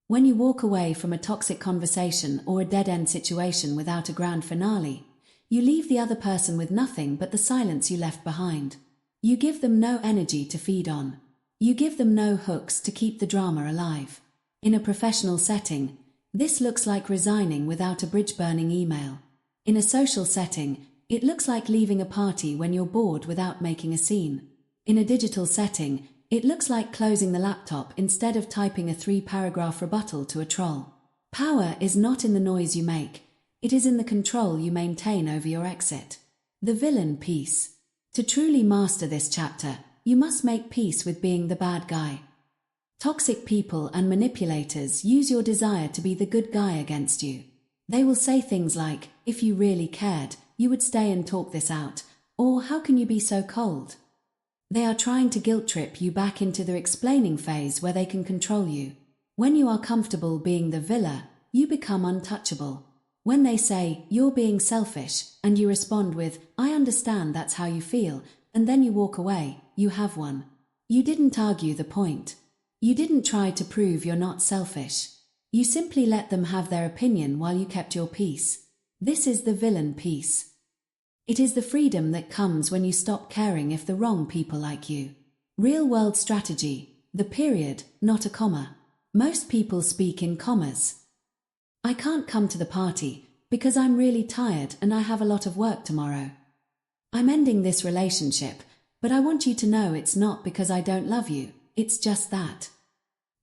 When you walk away from a toxic conversation or a dead-end situation without a grand finale, you leave the other person with nothing but the silence you left behind. You give them no energy to feed on. You give them no hooks to keep the drama alive. In a professional setting, this looks like resigning without a bridge-burning email. In a social setting, it looks like leaving a party when you're bored without making a scene. In a digital setting, It looks like closing the laptop instead of typing a 3-paragraph rebuttal to a troll. Power is not in the noise you make, it is in the control you maintain over your exit. The villain peace. To truly master this chapter, you must make peace with being the bad guy. Toxic people and manipulators use your desire to be the good guy against you. They will say things like, if you really cared, you would stay and talk this out, or how can you be so cold? They are trying to guilt trip you back into the explaining phase where they can control you. When you are comfortable being the villain, you become untouchable. When they say, you're being selfish, and you respond with, I understand that's how you feel, and then you walk away, you have won. You didn't argue the point. You didn't try to prove you're not selfish. You simply let them have their opinion while you kept your peace. This is the villain peace. It is the freedom that comes when you stop caring if the wrong people like you. Real-world strategy, the period, not a comma. Most people speak in commas. I can't come to the party because I'm really tired and I have a lot of work tomorrow. I'm ending this relationship, but I want you to know it's not because I don't love you, it's just that.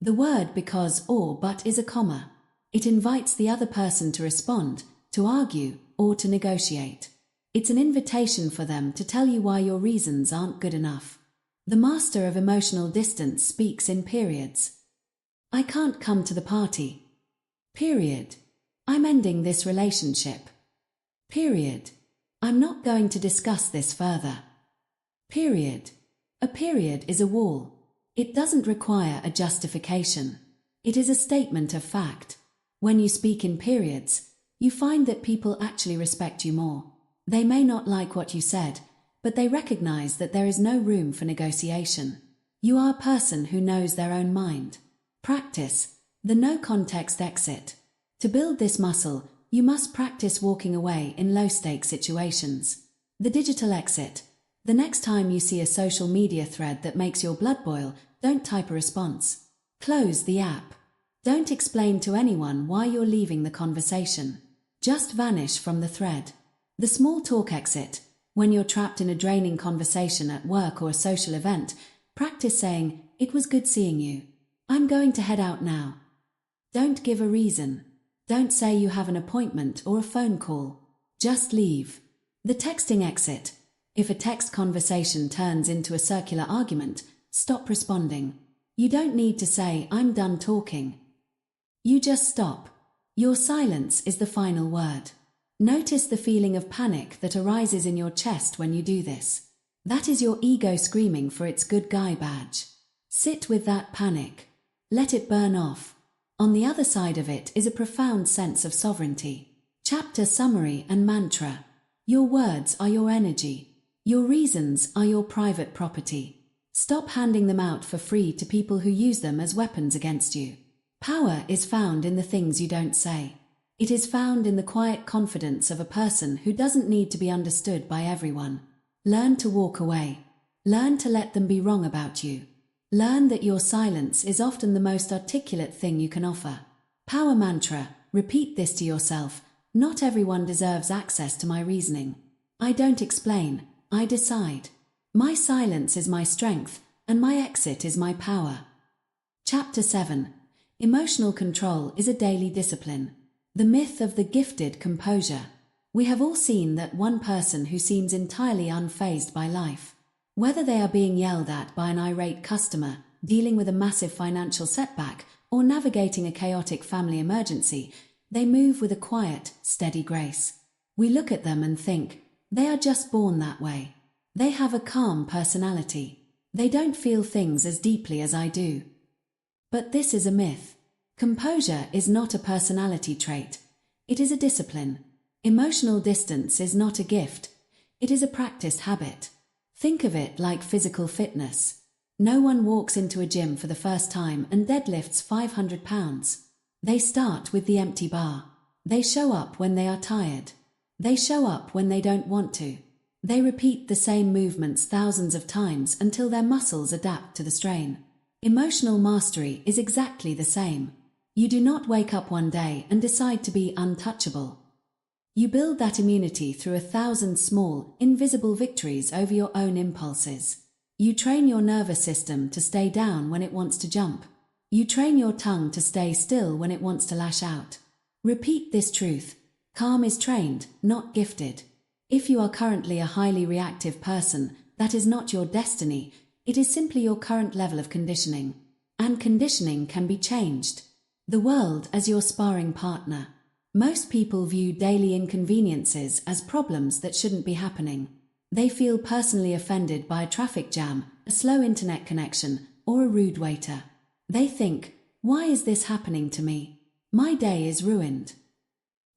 The word because or but is a comma. It invites the other person to respond, to argue, or to negotiate. It's an invitation for them to tell you why your reasons aren't good enough. The master of emotional distance speaks in periods. I can't come to the party. Period. I'm ending this relationship. Period. I'm not going to discuss this further. Period. A period is a wall. It doesn't require a justification. It is a statement of fact. When you speak in periods, you find that people actually respect you more. They may not like what you said, but they recognize that there is no room for negotiation. You are a person who knows their own mind. Practice the no-context exit. To build this muscle, you must practice walking away in low-stakes situations. The digital exit. The next time you see a social media thread that makes your blood boil, don't type a response. Close the app. Don't explain to anyone why you're leaving the conversation. Just vanish from the thread. The small talk exit. When you're trapped in a draining conversation at work or a social event, practice saying, "It was good seeing you. I'm going to head out now." Don't give a reason. Don't say you have an appointment or a phone call. Just leave. The texting exit. If a text conversation turns into a circular argument, stop responding. You don't need to say, "I'm done talking." You just stop. Your silence is the final word. Notice the feeling of panic that arises in your chest when you do this. That is your ego screaming for its good guy badge. Sit with that panic. Let it burn off. On the other side of it is a profound sense of sovereignty. Chapter summary and mantra. Your words are your energy. Your reasons are your private property. Stop handing them out for free to people who use them as weapons against you. Power is found in the things you don't say. It is found in the quiet confidence of a person who doesn't need to be understood by everyone. Learn to walk away. Learn to let them be wrong about you. Learn that your silence is often the most articulate thing you can offer. Power mantra. Repeat this to yourself. Not everyone deserves access to my reasoning. I don't explain. I decide. My silence is my strength, and my exit is my power. Chapter 7. Emotional control is a daily discipline. The myth of the gifted composure. We have all seen that one person who seems entirely unfazed by life. Whether they are being yelled at by an irate customer, dealing with a massive financial setback, or navigating a chaotic family emergency, they move with a quiet, steady grace. We look at them and think, they are just born that way. They have a calm personality. They don't feel things as deeply as I do. But this is a myth. Composure is not a personality trait. It is a discipline. Emotional distance is not a gift. It is a practiced habit. Think of it like physical fitness. No one walks into a gym for the first time and deadlifts 500 pounds. They start with the empty bar. They show up when they are tired. They show up when they don't want to. They repeat the same movements thousands of times until their muscles adapt to the strain. Emotional mastery is exactly the same. You do not wake up one day and decide to be untouchable. You build that immunity through 1,000 small, invisible victories over your own impulses. You train your nervous system to stay down when it wants to jump. You train your tongue to stay still when it wants to lash out. Repeat this truth. Calm is trained, not gifted. If you are currently a highly reactive person, that is not your destiny, it is simply your current level of conditioning. And conditioning can be changed. The world as your sparring partner. Most people view daily inconveniences as problems that shouldn't be happening. They feel personally offended by a traffic jam, a slow internet connection, or a rude waiter. They think, why is this happening to me? My day is ruined.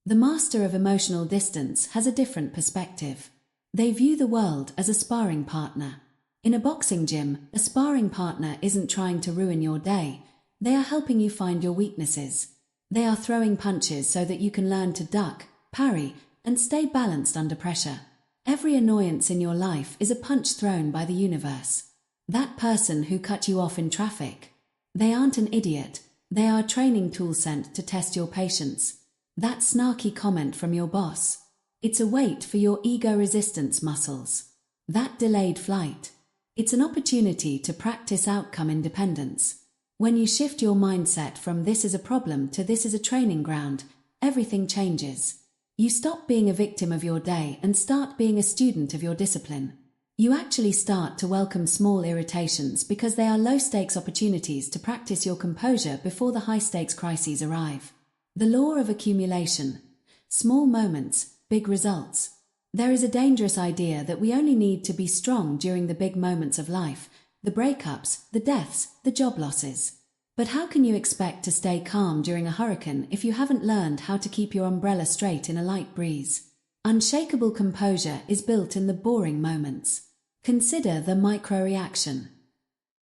The master of emotional distance has a different perspective. They view the world as a sparring partner. In a boxing gym, a sparring partner isn't trying to ruin your day. They are helping you find your weaknesses. They are throwing punches so that you can learn to duck, parry, and stay balanced under pressure. Every annoyance in your life is a punch thrown by the universe. That person who cut you off in traffic. They aren't an idiot. They are a training tool sent to test your patience. That snarky comment from your boss. It's a weight for your ego resistance muscles. That delayed flight. It's an opportunity to practice outcome independence. When you shift your mindset from this is a problem to this is a training ground, everything changes. You stop being a victim of your day and start being a student of your discipline. You actually start to welcome small irritations because they are low-stakes opportunities to practice your composure before the high-stakes crises arrive. The law of accumulation. Small moments, big results. There is a dangerous idea that we only need to be strong during the big moments of life, the breakups, the deaths, the job losses. But how can you expect to stay calm during a hurricane if you haven't learned how to keep your umbrella straight in a light breeze? Unshakable composure is built in the boring moments. Consider the micro-reaction.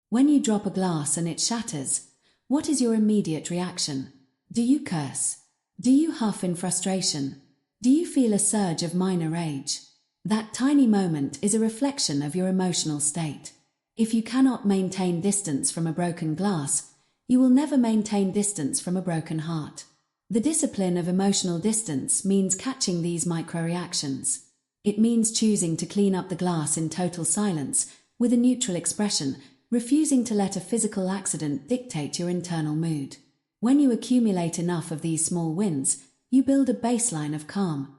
When you drop a glass and it shatters, what is your immediate reaction? Do you curse? Do you huff in frustration? Do you feel a surge of minor rage? That tiny moment is a reflection of your emotional state. If you cannot maintain distance from a broken glass, you will never maintain distance from a broken heart. The discipline of emotional distance means catching these micro-reactions. It means choosing to clean up the glass in total silence, with a neutral expression, refusing to let a physical accident dictate your internal mood. When you accumulate enough of these small wins, you build a baseline of calm.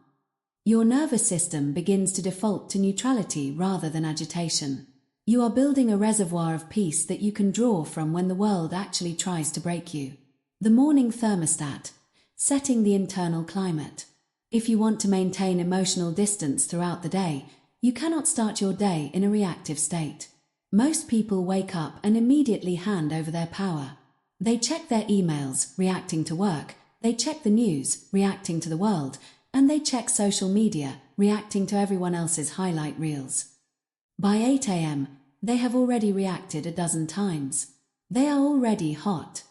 Your nervous system begins to default to neutrality rather than agitation. You are building a reservoir of peace that you can draw from when the world actually tries to break you. The morning thermostat. Setting the internal climate. If you want to maintain emotional distance throughout the day, you cannot start your day in a reactive state. Most people wake up and immediately hand over their power. They check their emails, reacting to work, they check the news, reacting to the world, and they check social media, reacting to everyone else's highlight reels. By 8 a.m., they have already reacted a dozen times. They are already hot.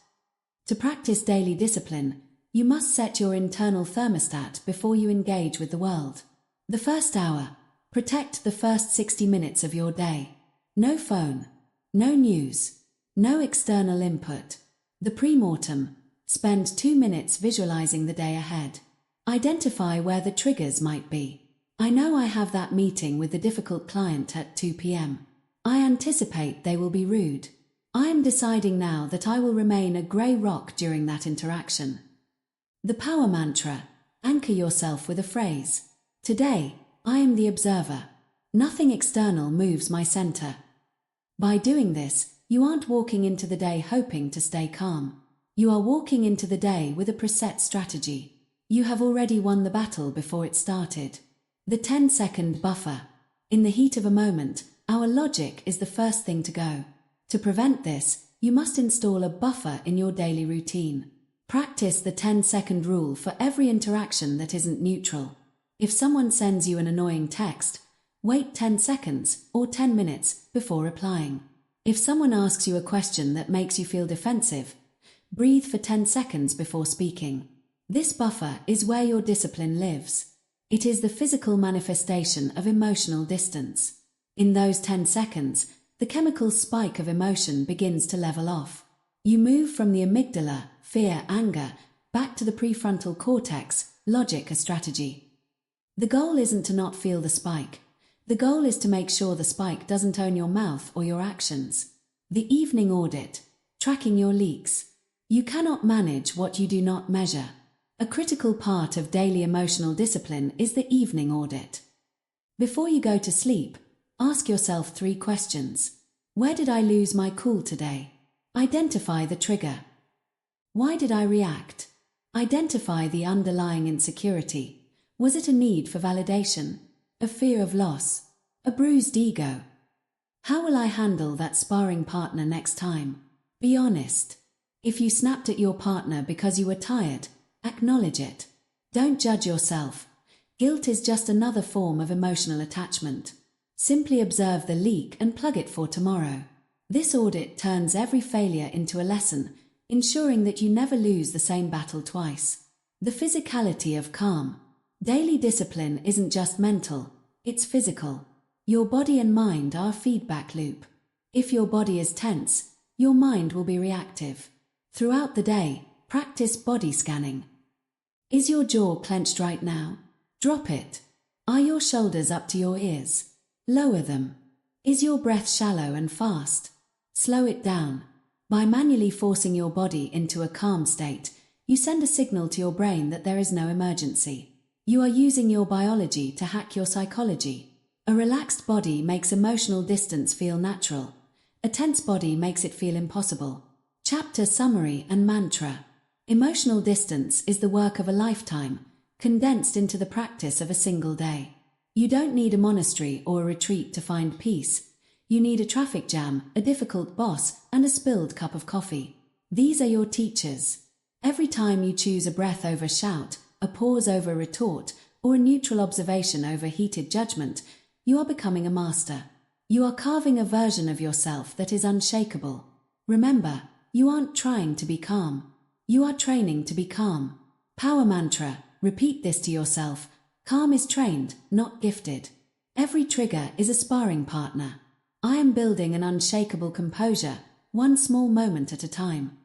To practice daily discipline, you must set your internal thermostat before you engage with the world. The first hour. Protect the first 60 minutes of your day. No phone. No news. No external input. The pre-mortem. Spend 2 minutes visualizing the day ahead. Identify where the triggers might be. I know I have that meeting with the difficult client at 2 p.m. I anticipate they will be rude. I am deciding now that I will remain a grey rock during that interaction. The power mantra. Anchor yourself with a phrase. Today, I am the observer. Nothing external moves my center. By doing this, you aren't walking into the day hoping to stay calm. You are walking into the day with a preset strategy. You have already won the battle before it started. The 10-second buffer. In the heat of a moment, our logic is the first thing to go. To prevent this, you must install a buffer in your daily routine. Practice the 10-second rule for every interaction that isn't neutral. If someone sends you an annoying text, wait 10 seconds or 10 minutes before replying. If someone asks you a question that makes you feel defensive, breathe for 10 seconds before speaking. This buffer is where your discipline lives. It is the physical manifestation of emotional distance. In those 10 seconds, the chemical spike of emotion begins to level off. You move from the amygdala, fear, anger, back to the prefrontal cortex, logic, a strategy. The goal isn't to not feel the spike, The goal is to make sure the spike doesn't own your mouth or your actions. The evening audit, tracking your leaks. You cannot manage what you do not measure. A critical part of daily emotional discipline is the evening audit. Before you go to sleep, ask yourself 3 questions. Where did I lose my cool today? Identify the trigger. Why did I react? Identify the underlying insecurity. Was it a need for validation? A fear of loss? A bruised ego? How will I handle that sparring partner next time? Be honest. If you snapped at your partner because you were tired, acknowledge it. Don't judge yourself. Guilt is just another form of emotional attachment. Simply observe the leak and plug it for tomorrow. This audit turns every failure into a lesson, ensuring that you never lose the same battle twice. The physicality of calm. Daily discipline isn't just mental, it's physical. Your body and mind are a feedback loop. If your body is tense, your mind will be reactive. Throughout the day, practice body scanning. Is your jaw clenched right now? Drop it. Are your shoulders up to your ears? Lower them. Is your breath shallow and fast? Slow it down. By manually forcing your body into a calm state, you send a signal to your brain that there is no emergency. You are using your biology to hack your psychology. A relaxed body makes emotional distance feel natural. A tense body makes it feel impossible. Chapter summary and mantra. Emotional distance is the work of a lifetime, condensed into the practice of a single day. You don't need a monastery or a retreat to find peace. You need a traffic jam, a difficult boss, and a spilled cup of coffee. These are your teachers. Every time you choose a breath over shout, a pause over retort, or a neutral observation over heated judgment, you are becoming a master. You are carving a version of yourself that is unshakable. Remember, you aren't trying to be calm. You are training to be calm. Power mantra, repeat this to yourself. Calm is trained, not gifted. Every trigger is a sparring partner. I am building an unshakable composure, one small moment at a time.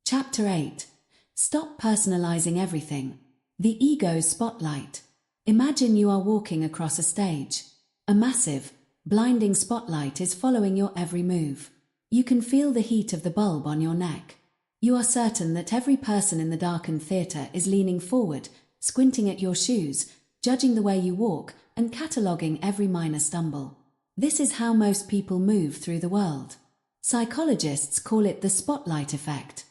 Chapter 8. Stop personalizing everything. The ego's spotlight. Imagine you are walking across a stage. A massive, blinding spotlight is following your every move. You can feel the heat of the bulb on your neck. You are certain that every person in the darkened theater is leaning forward, squinting at your shoes, judging the way you walk, and cataloguing every minor stumble. This is how most people move through the world. Psychologists call it the spotlight effect.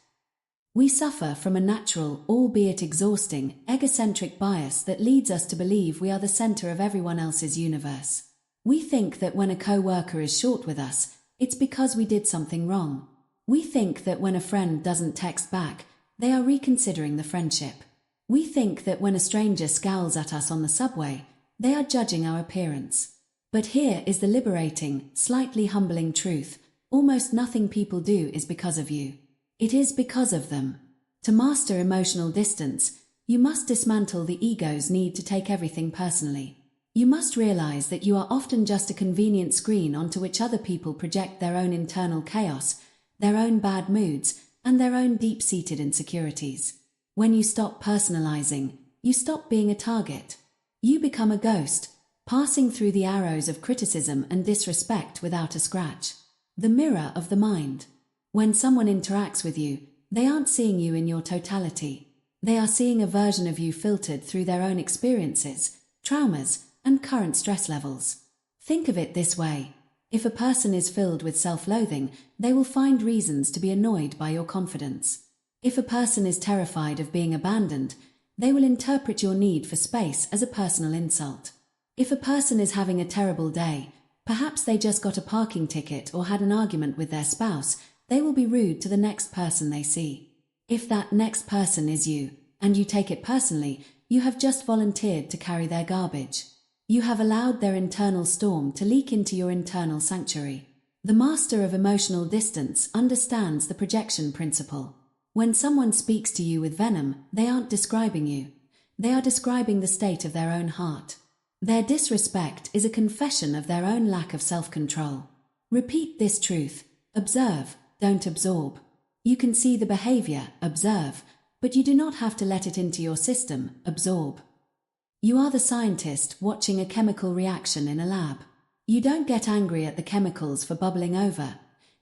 We suffer from a natural, albeit exhausting, egocentric bias that leads us to believe we are the center of everyone else's universe. We think that when a co-worker is short with us, it's because we did something wrong. We think that when a friend doesn't text back, they are reconsidering the friendship. We think that when a stranger scowls at us on the subway, they are judging our appearance. But here is the liberating, slightly humbling truth. Almost nothing people do is because of you. It is because of them. To master emotional distance, you must dismantle the ego's need to take everything personally. You must realize that you are often just a convenient screen onto which other people project their own internal chaos, their own bad moods, and their own deep-seated insecurities. When you stop personalizing, you stop being a target. You become a ghost, passing through the arrows of criticism and disrespect without a scratch. The mirror of the mind. When someone interacts with you, they aren't seeing you in your totality. They are seeing a version of you filtered through their own experiences, traumas, and current stress levels. Think of it this way. If a person is filled with self-loathing, they will find reasons to be annoyed by your confidence. If a person is terrified of being abandoned, they will interpret your need for space as a personal insult. If a person is having a terrible day, perhaps they just got a parking ticket or had an argument with their spouse, they will be rude to the next person they see. If that next person is you, and you take it personally, you have just volunteered to carry their garbage. You have allowed their internal storm to leak into your internal sanctuary. The master of emotional distance understands the projection principle. When someone speaks to you with venom, they aren't describing you. They are describing the state of their own heart. Their disrespect is a confession of their own lack of self-control. Repeat this truth. Observe, don't absorb. You can see the behavior, observe, but you do not have to let it into your system, absorb. You are the scientist watching a chemical reaction in a lab. You don't get angry at the chemicals for bubbling over.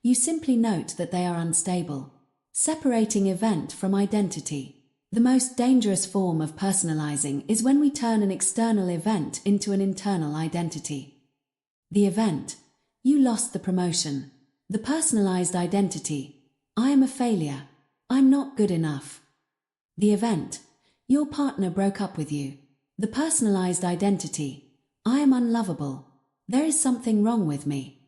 You simply note that they are unstable. Separating event from identity. The most dangerous form of personalizing is when we turn an external event into an internal identity. The event. You lost the promotion. The personalized identity. I am a failure. I'm not good enough. The event. Your partner broke up with you. The personalized identity. I am unlovable. There is something wrong with me.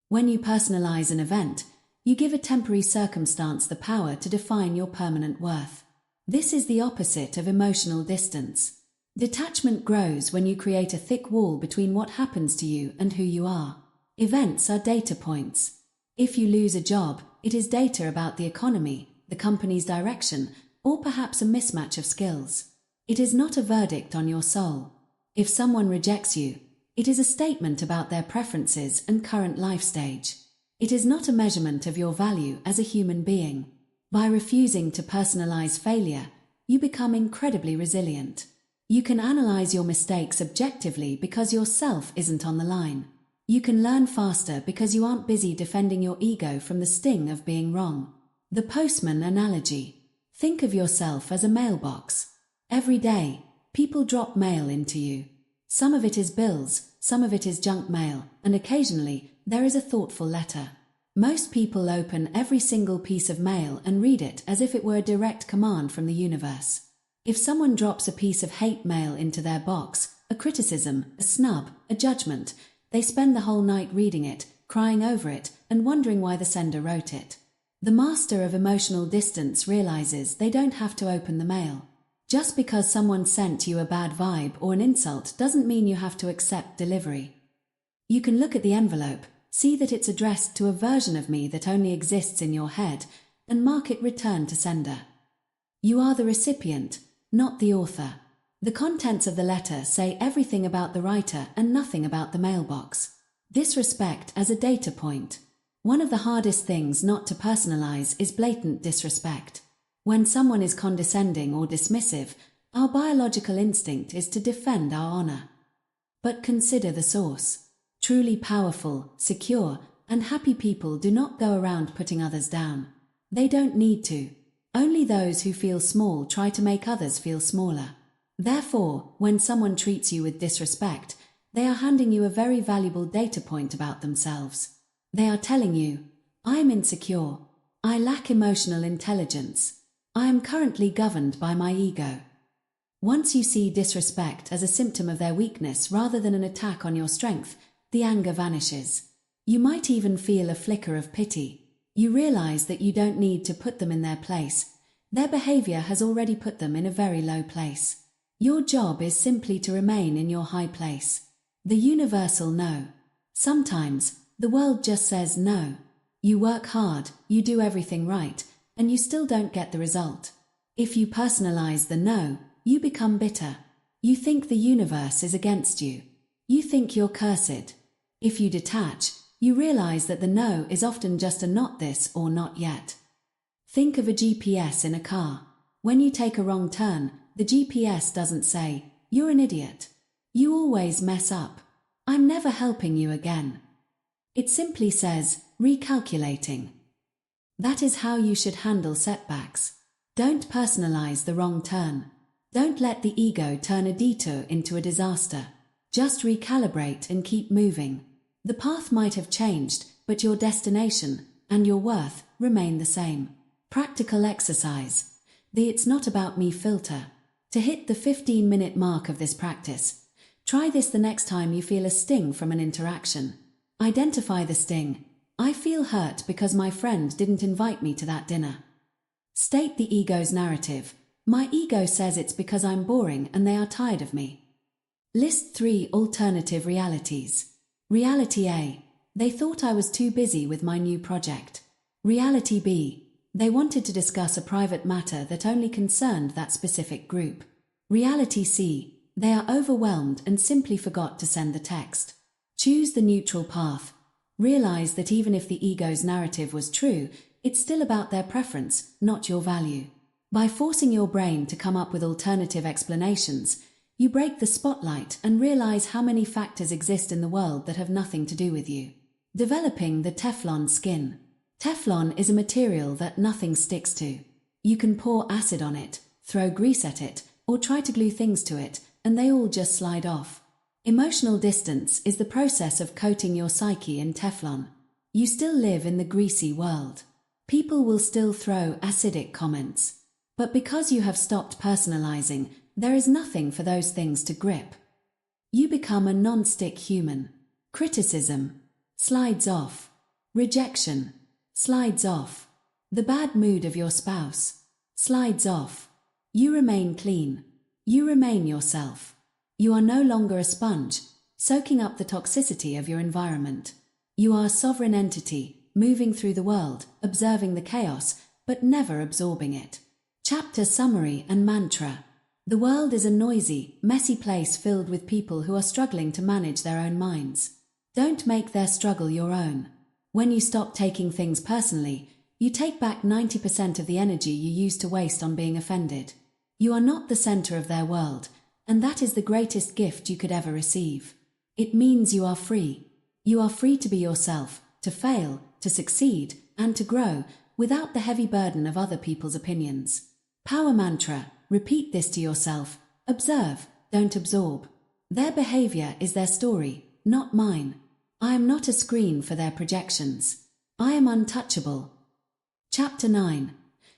When you personalize an event, you give a temporary circumstance the power to define your permanent worth. This is the opposite of emotional distance. Detachment grows when you create a thick wall between what happens to you and who you are. Events are data points. If you lose a job, it is data about the economy, the company's direction, or perhaps a mismatch of skills. It is not a verdict on your soul. If someone rejects you, it is a statement about their preferences and current life stage. It is not a measurement of your value as a human being. By refusing to personalize failure, you become incredibly resilient. You can analyze your mistakes objectively because your self isn't on the line. You can learn faster because you aren't busy defending your ego from the sting of being wrong. The postman analogy. Think of yourself as a mailbox. Every day, people drop mail into you. Some of it is bills, some of it is junk mail, and occasionally, there is a thoughtful letter. Most people open every single piece of mail and read it as if it were a direct command from the universe. If someone drops a piece of hate mail into their box, a criticism, a snub, a judgment, they spend the whole night reading it, crying over it, and wondering why the sender wrote it. The master of emotional distance realizes they don't have to open the mail. Just because someone sent you a bad vibe or an insult doesn't mean you have to accept delivery. You can look at the envelope, see that it's addressed to a version of me that only exists in your head, and mark it return to sender. You are the recipient, not the author. The contents of the letter say everything about the writer and nothing about the mailbox. Disrespect as a data point. One of the hardest things not to personalize is blatant disrespect. When someone is condescending or dismissive, our biological instinct is to defend our honor. But consider the source. Truly powerful, secure, and happy people do not go around putting others down. They don't need to. Only those who feel small try to make others feel smaller. Therefore, when someone treats you with disrespect, they are handing you a very valuable data point about themselves. They are telling you, I am insecure. I lack emotional intelligence. I am currently governed by my ego. Once you see disrespect as a symptom of their weakness rather than an attack on your strength, the anger vanishes. You might even feel a flicker of pity. You realize that you don't need to put them in their place. Their behavior has already put them in a very low place. Your job is simply to remain in your high place. The universal no. Sometimes, the world just says no. You work hard, you do everything right, and you still don't get the result. If you personalize the no, you become bitter. You think the universe is against you. You think you're cursed. If you detach, you realize that the no is often just a not this or not yet. Think of a GPS in a car. When you take a wrong turn, the GPS doesn't say, you're an idiot. You always mess up. I'm never helping you again. It simply says, recalculating. That is how you should handle setbacks. Don't personalize the wrong turn. Don't let the ego turn a detour into a disaster. Just recalibrate and keep moving. The path might have changed, but your destination and your worth remain the same. Practical exercise. The "it's not about me" filter. To hit the 15-minute mark of this practice, try this the next time you feel a sting from an interaction. Identify the sting. I feel hurt because my friend didn't invite me to that dinner. State the ego's narrative. My ego says it's because I'm boring and they are tired of me. List 3 alternative realities. Reality A. They thought I was too busy with my new project. Reality B. They wanted to discuss a private matter that only concerned that specific group. Reality C. They are overwhelmed and simply forgot to send the text. Choose the neutral path. Realize that even if the ego's narrative was true, it's still about their preference, not your value. By forcing your brain to come up with alternative explanations, You break the spotlight and realize how many factors exist in the world that have nothing to do with you. Developing the Teflon skin. Teflon is a material that nothing sticks to. You can pour acid on it, throw grease at it, or try to glue things to it, and they all just slide off. Emotional distance is the process of coating your psyche in Teflon. You still live in the greasy world. People will still throw acidic comments. But because you have stopped personalizing, there is nothing for those things to grip. You become a non-stick human. Criticism slides off. Rejection slides off. The bad mood of your spouse slides off. You remain clean. You remain yourself. You are no longer a sponge, soaking up the toxicity of your environment. You are a sovereign entity, moving through the world, observing the chaos, but never absorbing it. Chapter summary and mantra. The world is a noisy, messy place filled with people who are struggling to manage their own minds. Don't make their struggle your own. When you stop taking things personally, you take back 90% of the energy you used to waste on being offended. You are not the center of their world, and that is the greatest gift you could ever receive. It means you are free. You are free to be yourself, to fail, to succeed, and to grow, without the heavy burden of other people's opinions. Power mantra. Repeat this to yourself. Observe, don't absorb. Their behavior is their story, not mine. I am not a screen for their projections. I am untouchable. Chapter 9.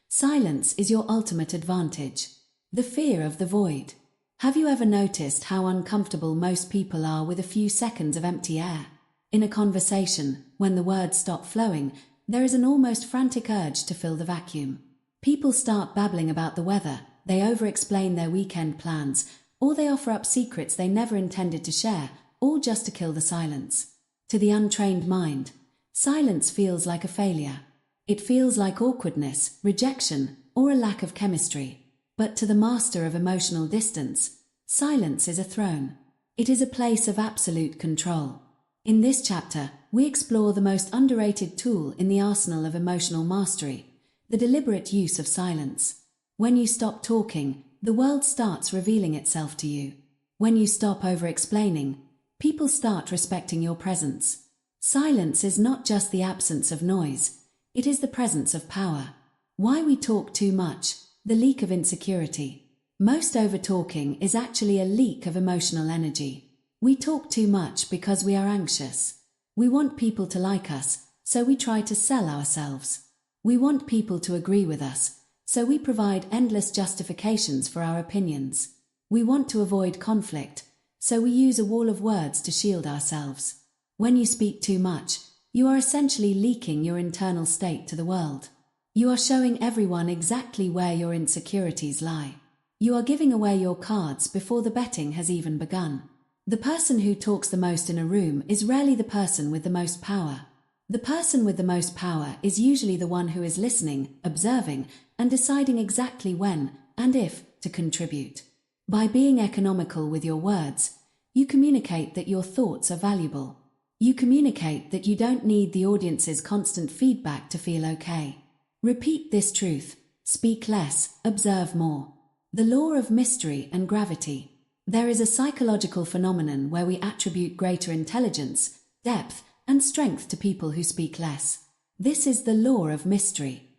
Silence is your ultimate advantage. The fear of the void. Have you ever noticed how uncomfortable most people are with a few seconds of empty air? In a conversation, when the words stop flowing, there is an almost frantic urge to fill the vacuum. People start babbling about the weather, they over-explain their weekend plans, or they offer up secrets they never intended to share, all just to kill the silence. To the untrained mind, silence feels like a failure. It feels like awkwardness, rejection, or a lack of chemistry. But to the master of emotional distance, silence is a throne. It is a place of absolute control. In this chapter, we explore the most underrated tool in the arsenal of emotional mastery, the deliberate use of silence. When you stop talking, the world starts revealing itself to you. When you stop over-explaining, people start respecting your presence. Silence is not just the absence of noise, it is the presence of power. Why we talk too much, the leak of insecurity. Most over-talking is actually a leak of emotional energy. We talk too much because we are anxious. We want people to like us, so we try to sell ourselves. We want people to agree with us, so we provide endless justifications for our opinions. We want to avoid conflict, so we use a wall of words to shield ourselves. When you speak too much, you are essentially leaking your internal state to the world. You are showing everyone exactly where your insecurities lie. You are giving away your cards before the betting has even begun. The person who talks the most in a room is rarely the person with the most power. The person with the most power is usually the one who is listening, observing, and deciding exactly when, and if, to contribute. By being economical with your words, you communicate that your thoughts are valuable. You communicate that you don't need the audience's constant feedback to feel okay. Repeat this truth: speak less, observe more. The law of mystery and gravity. There is a psychological phenomenon where we attribute greater intelligence, depth, and strength to people who speak less. This is the law of mystery.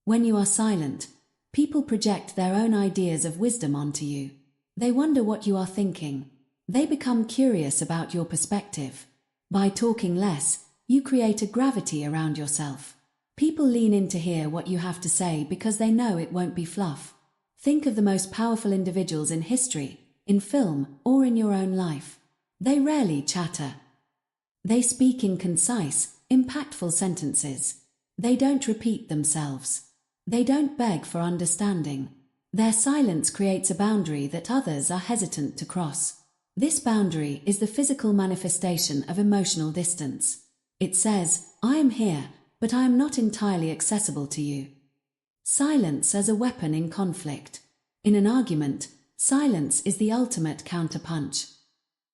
When you are silent, people project their own ideas of wisdom onto you. They wonder what you are thinking. They become curious about your perspective. By talking less, you create a gravity around yourself. People lean in to hear what you have to say because they know it won't be fluff. Think of the most powerful individuals in history, in film, or in your own life. They rarely chatter. They speak in concise, impactful sentences. They don't repeat themselves. They don't beg for understanding. Their silence creates a boundary that others are hesitant to cross. This boundary is the physical manifestation of emotional distance. It says, I am here, but I am not entirely accessible to you. Silence as a weapon in conflict. In an argument, silence is the ultimate counterpunch.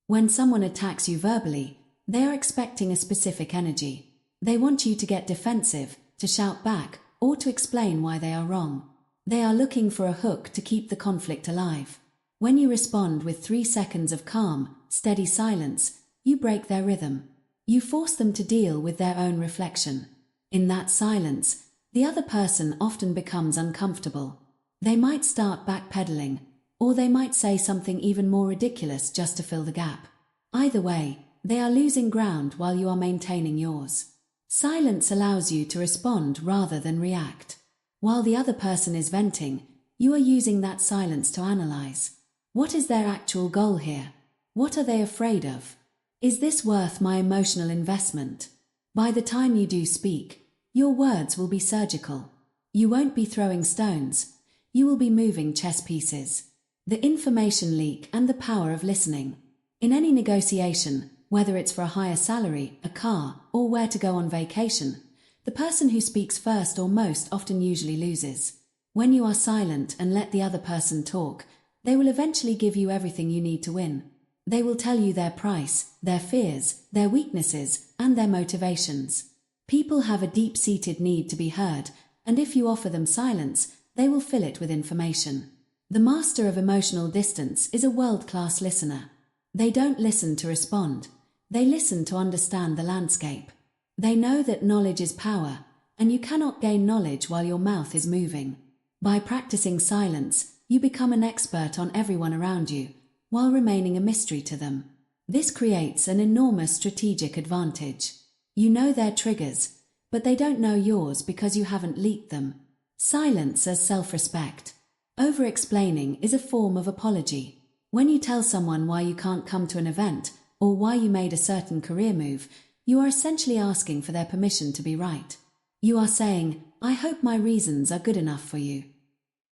When someone attacks you verbally, they are expecting a specific energy. They want you to get defensive, to shout back, or to explain why they are wrong. They are looking for a hook to keep the conflict alive. When you respond with 3 seconds of calm, steady silence, you break their rhythm. You force them to deal with their own reflection. In that silence, the other person often becomes uncomfortable. They might start backpedaling, or they might say something even more ridiculous just to fill the gap. Either way, they are losing ground while you are maintaining yours. Silence allows you to respond rather than react. While the other person is venting, you are using that silence to analyze. What is their actual goal here? What are they afraid of? Is this worth my emotional investment? By the time you do speak, your words will be surgical. You won't be throwing stones. You will be moving chess pieces. The information leak and the power of listening. In any negotiation, whether it's for a higher salary, a car, or where to go on vacation, the person who speaks first or most often usually loses. When you are silent and let the other person talk, they will eventually give you everything you need to win. They will tell you their price, their fears, their weaknesses, and their motivations. People have a deep-seated need to be heard, and if you offer them silence, they will fill it with information. The master of emotional distance is a world-class listener. They don't listen to respond. They listen to understand the landscape. They know that knowledge is power, and you cannot gain knowledge while your mouth is moving. By practicing silence, you become an expert on everyone around you, while remaining a mystery to them. This creates an enormous strategic advantage. You know their triggers, but they don't know yours because you haven't leaked them. Silence as self-respect. Over-explaining is a form of apology. When you tell someone why you can't come to an event, or why you made a certain career move, you are essentially asking for their permission to be right. You are saying, I hope my reasons are good enough for you.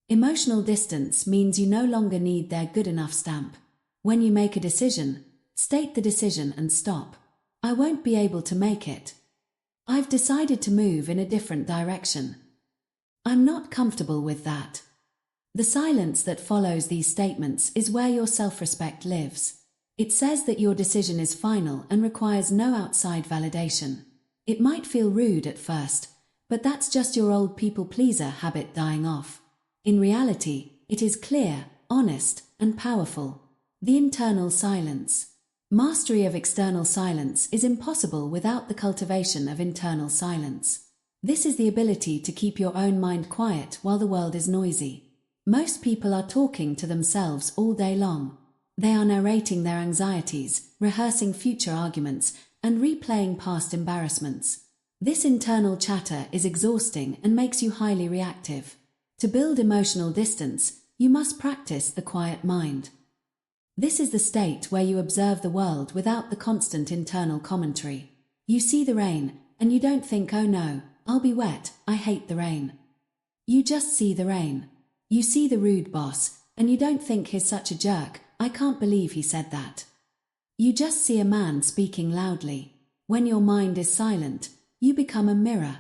Emotional distance means you no longer need their good enough stamp. When you make a decision, state the decision and stop. I won't be able to make it. I've decided to move in a different direction. I'm not comfortable with that. The silence that follows these statements is where your self-respect lives. It says that your decision is final and requires no outside validation. It might feel rude at first, but that's just your old people-pleaser habit dying off. In reality, it is clear, honest, and powerful. The internal silence. Mastery of external silence is impossible without the cultivation of internal silence. This is the ability to keep your own mind quiet while the world is noisy. Most people are talking to themselves all day long. They are narrating their anxieties, rehearsing future arguments, and replaying past embarrassments. This internal chatter is exhausting and makes you highly reactive. To build emotional distance, you must practice the quiet mind. This is the state where you observe the world without the constant internal commentary. You see the rain, and you don't think, oh no, I'll be wet, I hate the rain. You just see the rain. You see the rude boss, and you don't think he's such a jerk, I can't believe he said that. You just see a man speaking loudly. When your mind is silent, you become a mirror.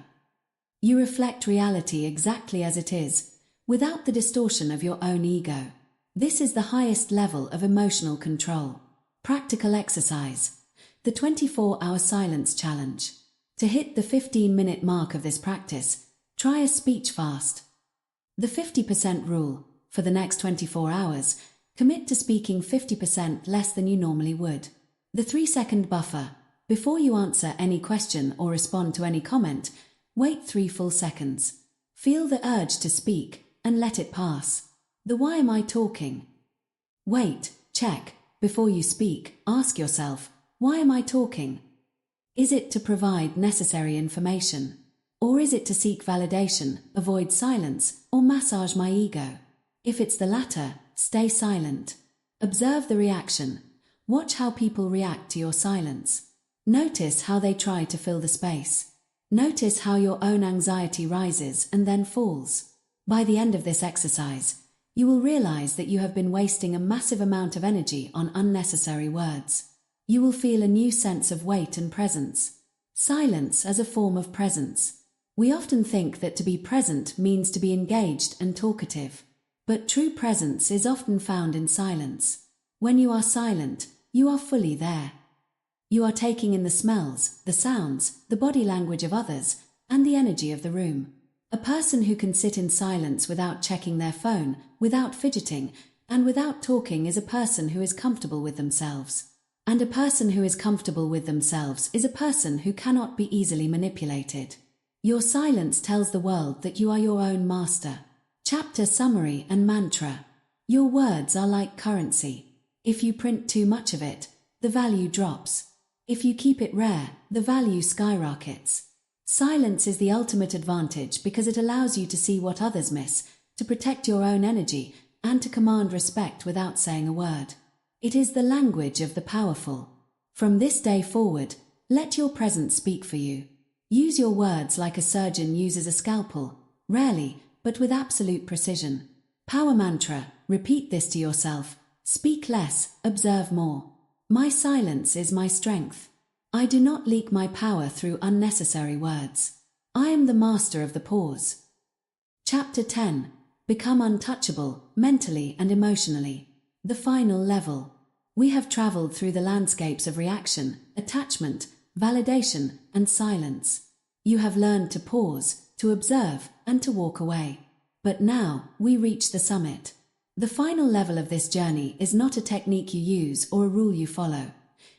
You reflect reality exactly as it is, without the distortion of your own ego. This is the highest level of emotional control. Practical exercise. The 24-hour silence challenge. To hit the 15-minute mark of this practice, try a speech fast. The 50% rule. For the next 24 hours, commit to speaking 50% less than you normally would. The 3-second buffer. Before you answer any question or respond to any comment, wait 3 full seconds. Feel the urge to speak, and let it pass. The why am I talking? Wait, check. Before you speak, ask yourself, why am I talking? Is it to provide necessary information? Or is it to seek validation, avoid silence, or massage my ego? If it's the latter, stay silent. Observe the reaction. Watch how people react to your silence. Notice how they try to fill the space. Notice how your own anxiety rises and then falls. By the end of this exercise, you will realize that you have been wasting a massive amount of energy on unnecessary words. You will feel a new sense of weight and presence. Silence as a form of presence. We often think that to be present means to be engaged and talkative. But true presence is often found in silence. When you are silent, you are fully there. You are taking in the smells, the sounds, the body language of others, and the energy of the room. A person who can sit in silence without checking their phone, without fidgeting, and without talking is a person who is comfortable with themselves. And a person who is comfortable with themselves is a person who cannot be easily manipulated. Your silence tells the world that you are your own master. Chapter summary and mantra. Your words are like currency. If you print too much of it, the value drops. If you keep it rare, the value skyrockets. Silence is the ultimate advantage because it allows you to see what others miss, to protect your own energy, and to command respect without saying a word. It is the language of the powerful. From this day forward, let your presence speak for you. Use your words like a surgeon uses a scalpel, rarely, but with absolute precision. Power mantra, repeat this to yourself. Speak less, observe more. My silence is my strength. I do not leak my power through unnecessary words. I am the master of the pause. Chapter 10. Become untouchable, mentally and emotionally. The final level. We have traveled through the landscapes of reaction, attachment, validation, and silence. You have learned to pause, to observe, and to walk away. But now, we reach the summit. The final level of this journey is not a technique you use or a rule you follow.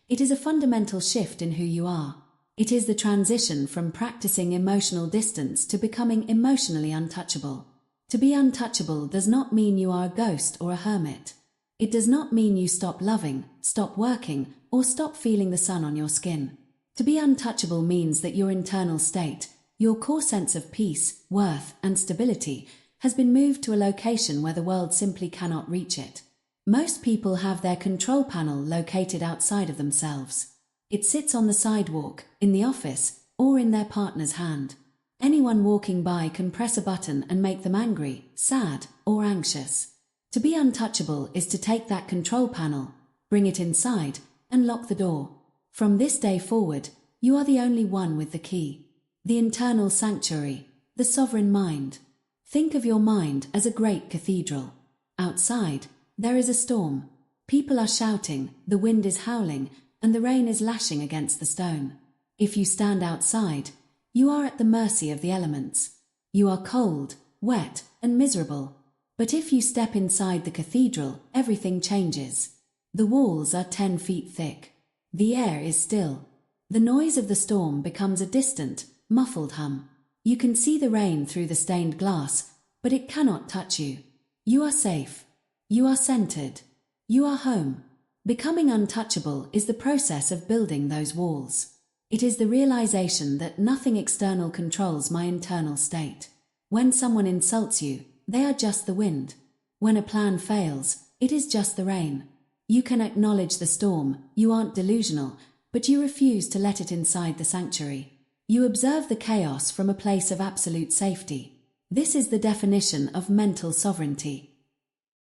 It is a fundamental shift in who you are. It is the transition from practicing emotional distance to becoming emotionally untouchable. To be untouchable does not mean you are a ghost or a hermit. It does not mean you stop loving, stop working, or stop feeling the sun on your skin. To be untouchable means that your internal state, your core sense of peace, worth, and stability, has been moved to a location where the world simply cannot reach it. Most people have their control panel located outside of themselves. It sits on the sidewalk, in the office, or in their partner's hand. Anyone walking by can press a button and make them angry, sad, or anxious. To be untouchable is to take that control panel, bring it inside, and lock the door. From this day forward, you are the only one with the key. The internal sanctuary, the sovereign mind. Think of your mind as a great cathedral. Outside, there is a storm. People are shouting, the wind is howling, and the rain is lashing against the stone. If you stand outside, you are at the mercy of the elements. You are cold, wet, and miserable. But if you step inside the cathedral, everything changes. The walls are 10 feet thick. The air is still. The noise of the storm becomes a distant, muffled hum. You can see the rain through the stained glass, but it cannot touch you. You are safe. You are centered. You are home. Becoming untouchable is the process of building those walls. It is the realization that nothing external controls my internal state. When someone insults you, they are just the wind. When a plan fails, it is just the rain. You can acknowledge the storm, you aren't delusional, but you refuse to let it inside the sanctuary. You observe the chaos from a place of absolute safety. This is the definition of mental sovereignty.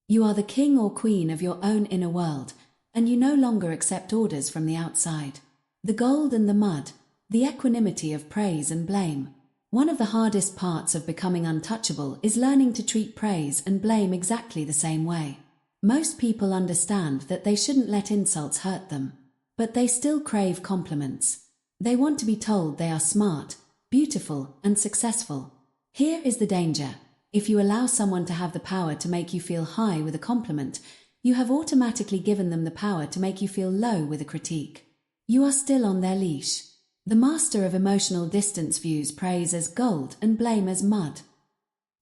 You are the king or queen of your own inner world, and you no longer accept orders from the outside. The gold and the mud, the equanimity of praise and blame. One of the hardest parts of becoming untouchable is learning to treat praise and blame exactly the same way. Most people understand that they shouldn't let insults hurt them, but they still crave compliments. They want to be told they are smart, beautiful, and successful. Here is the danger. If you allow someone to have the power to make you feel high with a compliment, you have automatically given them the power to make you feel low with a critique. You are still on their leash. The master of emotional distance views praise as gold and blame as mud.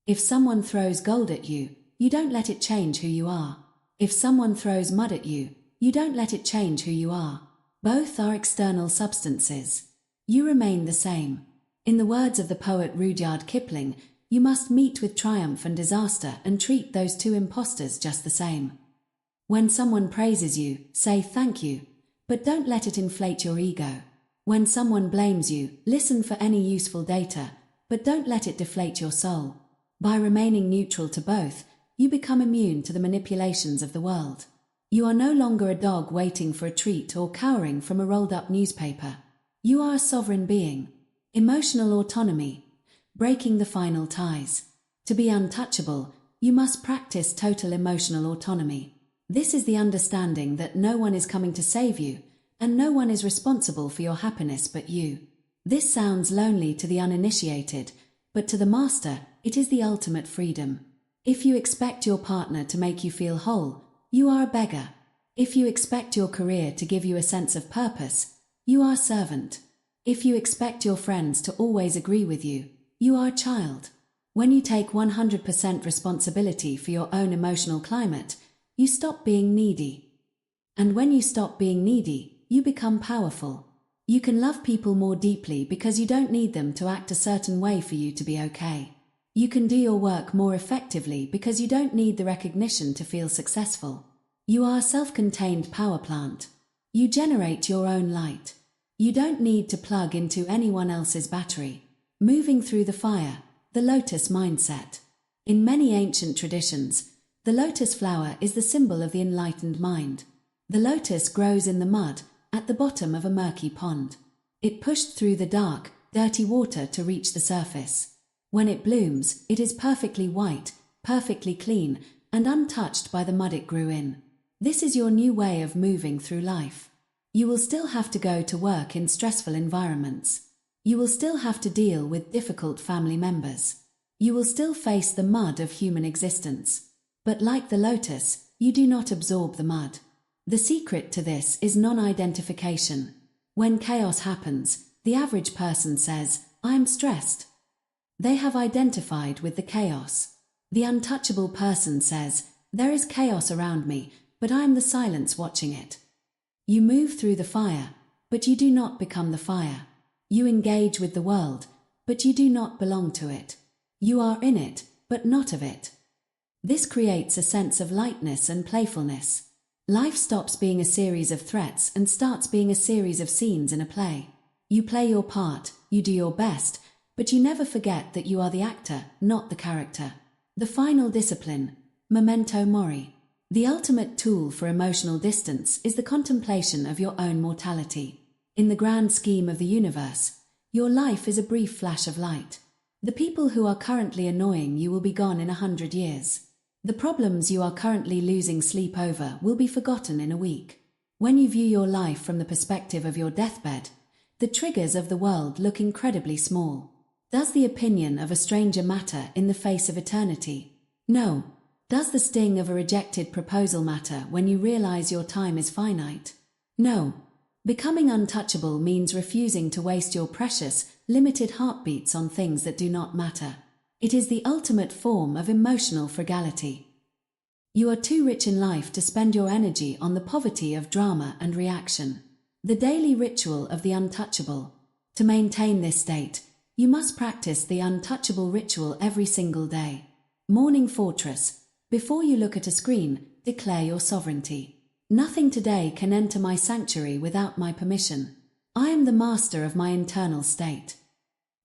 If someone throws gold at you, you don't let it change who you are. If someone throws mud at you, you don't let it change who you are. Both are external substances. You remain the same. In the words of the poet Rudyard Kipling, you must meet with triumph and disaster and treat those two impostors just the same. When someone praises you, say thank you, but don't let it inflate your ego. When someone blames you, listen for any useful data, but don't let it deflate your soul. By remaining neutral to both, you become immune to the manipulations of the world. You are no longer a dog waiting for a treat or cowering from a rolled-up newspaper. You are a sovereign being. Emotional autonomy. Breaking the final ties. To be untouchable, you must practice total emotional autonomy. This is the understanding that no one is coming to save you, and no one is responsible for your happiness but you. This sounds lonely to the uninitiated, but to the master, it is the ultimate freedom. If you expect your partner to make you feel whole, you are a beggar. If you expect your career to give you a sense of purpose, you are a servant. If you expect your friends to always agree with you, you are a child. When you take 100% responsibility for your own emotional climate, you stop being needy. And when you stop being needy, you become powerful. You can love people more deeply because you don't need them to act a certain way for you to be okay. You can do your work more effectively because you don't need the recognition to feel successful. You are a self-contained power plant. You generate your own light. You don't need to plug into anyone else's battery. Moving through the fire, the lotus mindset. In many ancient traditions, the lotus flower is the symbol of the enlightened mind. The lotus grows in the mud, at the bottom of a murky pond. It pushed through the dark, dirty water to reach the surface. When it blooms, it is perfectly white, perfectly clean, and untouched by the mud it grew in. This is your new way of moving through life. You will still have to go to work in stressful environments. You will still have to deal with difficult family members. You will still face the mud of human existence. But like the lotus, you do not absorb the mud. The secret to this is non-identification. When chaos happens, the average person says, "I am stressed." They have identified with the chaos. The untouchable person says, "There is chaos around me, but I am the silence watching it." You move through the fire, but you do not become the fire. You engage with the world, but you do not belong to it. You are in it, but not of it. This creates a sense of lightness and playfulness. Life stops being a series of threats and starts being a series of scenes in a play. You play your part, you do your best, but you never forget that you are the actor, not the character. The final discipline, memento mori. The ultimate tool for emotional distance is the contemplation of your own mortality. In the grand scheme of the universe, your life is a brief flash of light. The people who are currently annoying you will be gone in 100 years. The problems you are currently losing sleep over will be forgotten in a week. When you view your life from the perspective of your deathbed, the triggers of the world look incredibly small. Does the opinion of a stranger matter in the face of eternity? No. Does the sting of a rejected proposal matter when you realize your time is finite? No. Becoming untouchable means refusing to waste your precious, limited heartbeats on things that do not matter. It is the ultimate form of emotional frugality. You are too rich in life to spend your energy on the poverty of drama and reaction. The daily ritual of the untouchable. To maintain this state, you must practice the untouchable ritual every single day. Morning fortress. Before you look at a screen, declare your sovereignty. Nothing today can enter my sanctuary without my permission. I am the master of my internal state.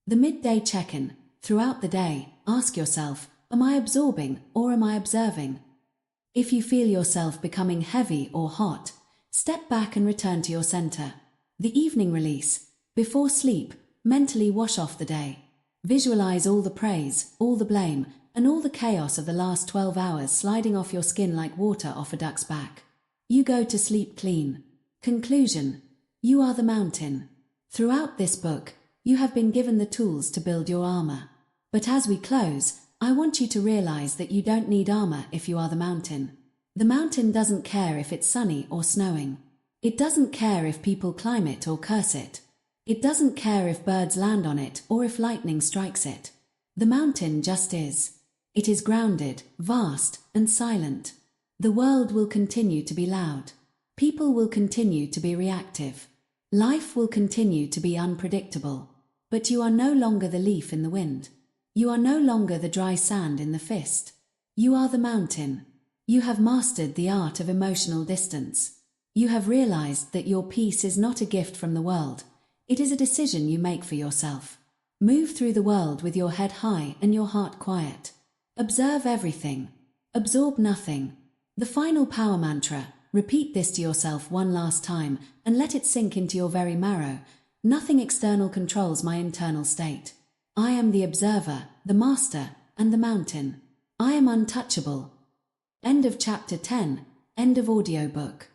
The midday check-in. Throughout the day, ask yourself, am I absorbing or am I observing? If you feel yourself becoming heavy or hot, step back and return to your center. The evening release. Before sleep, mentally wash off the day. Visualize all the praise, all the blame, and all the chaos of the last 12 hours sliding off your skin like water off a duck's back. You go to sleep clean. Conclusion. You are the mountain. Throughout this book, you have been given the tools to build your armor. But as we close, I want you to realize that you don't need armor if you are the mountain. The mountain doesn't care if it's sunny or snowing. It doesn't care if people climb it or curse it. It doesn't care if birds land on it or if lightning strikes it. The mountain just is. It is grounded, vast, and silent. The world will continue to be loud. People will continue to be reactive. Life will continue to be unpredictable. But you are no longer the leaf in the wind. You are no longer the dry sand in the fist. You are the mountain. You have mastered the art of emotional distance. You have realized that your peace is not a gift from the world. It is a decision you make for yourself. Move through the world with your head high and your heart quiet. Observe everything. Absorb nothing. The final power mantra. Repeat this to yourself one last time and let it sink into your very marrow. Nothing external controls my internal state. I am the observer, the master, and the mountain. I am untouchable. End of chapter 10. End of audiobook.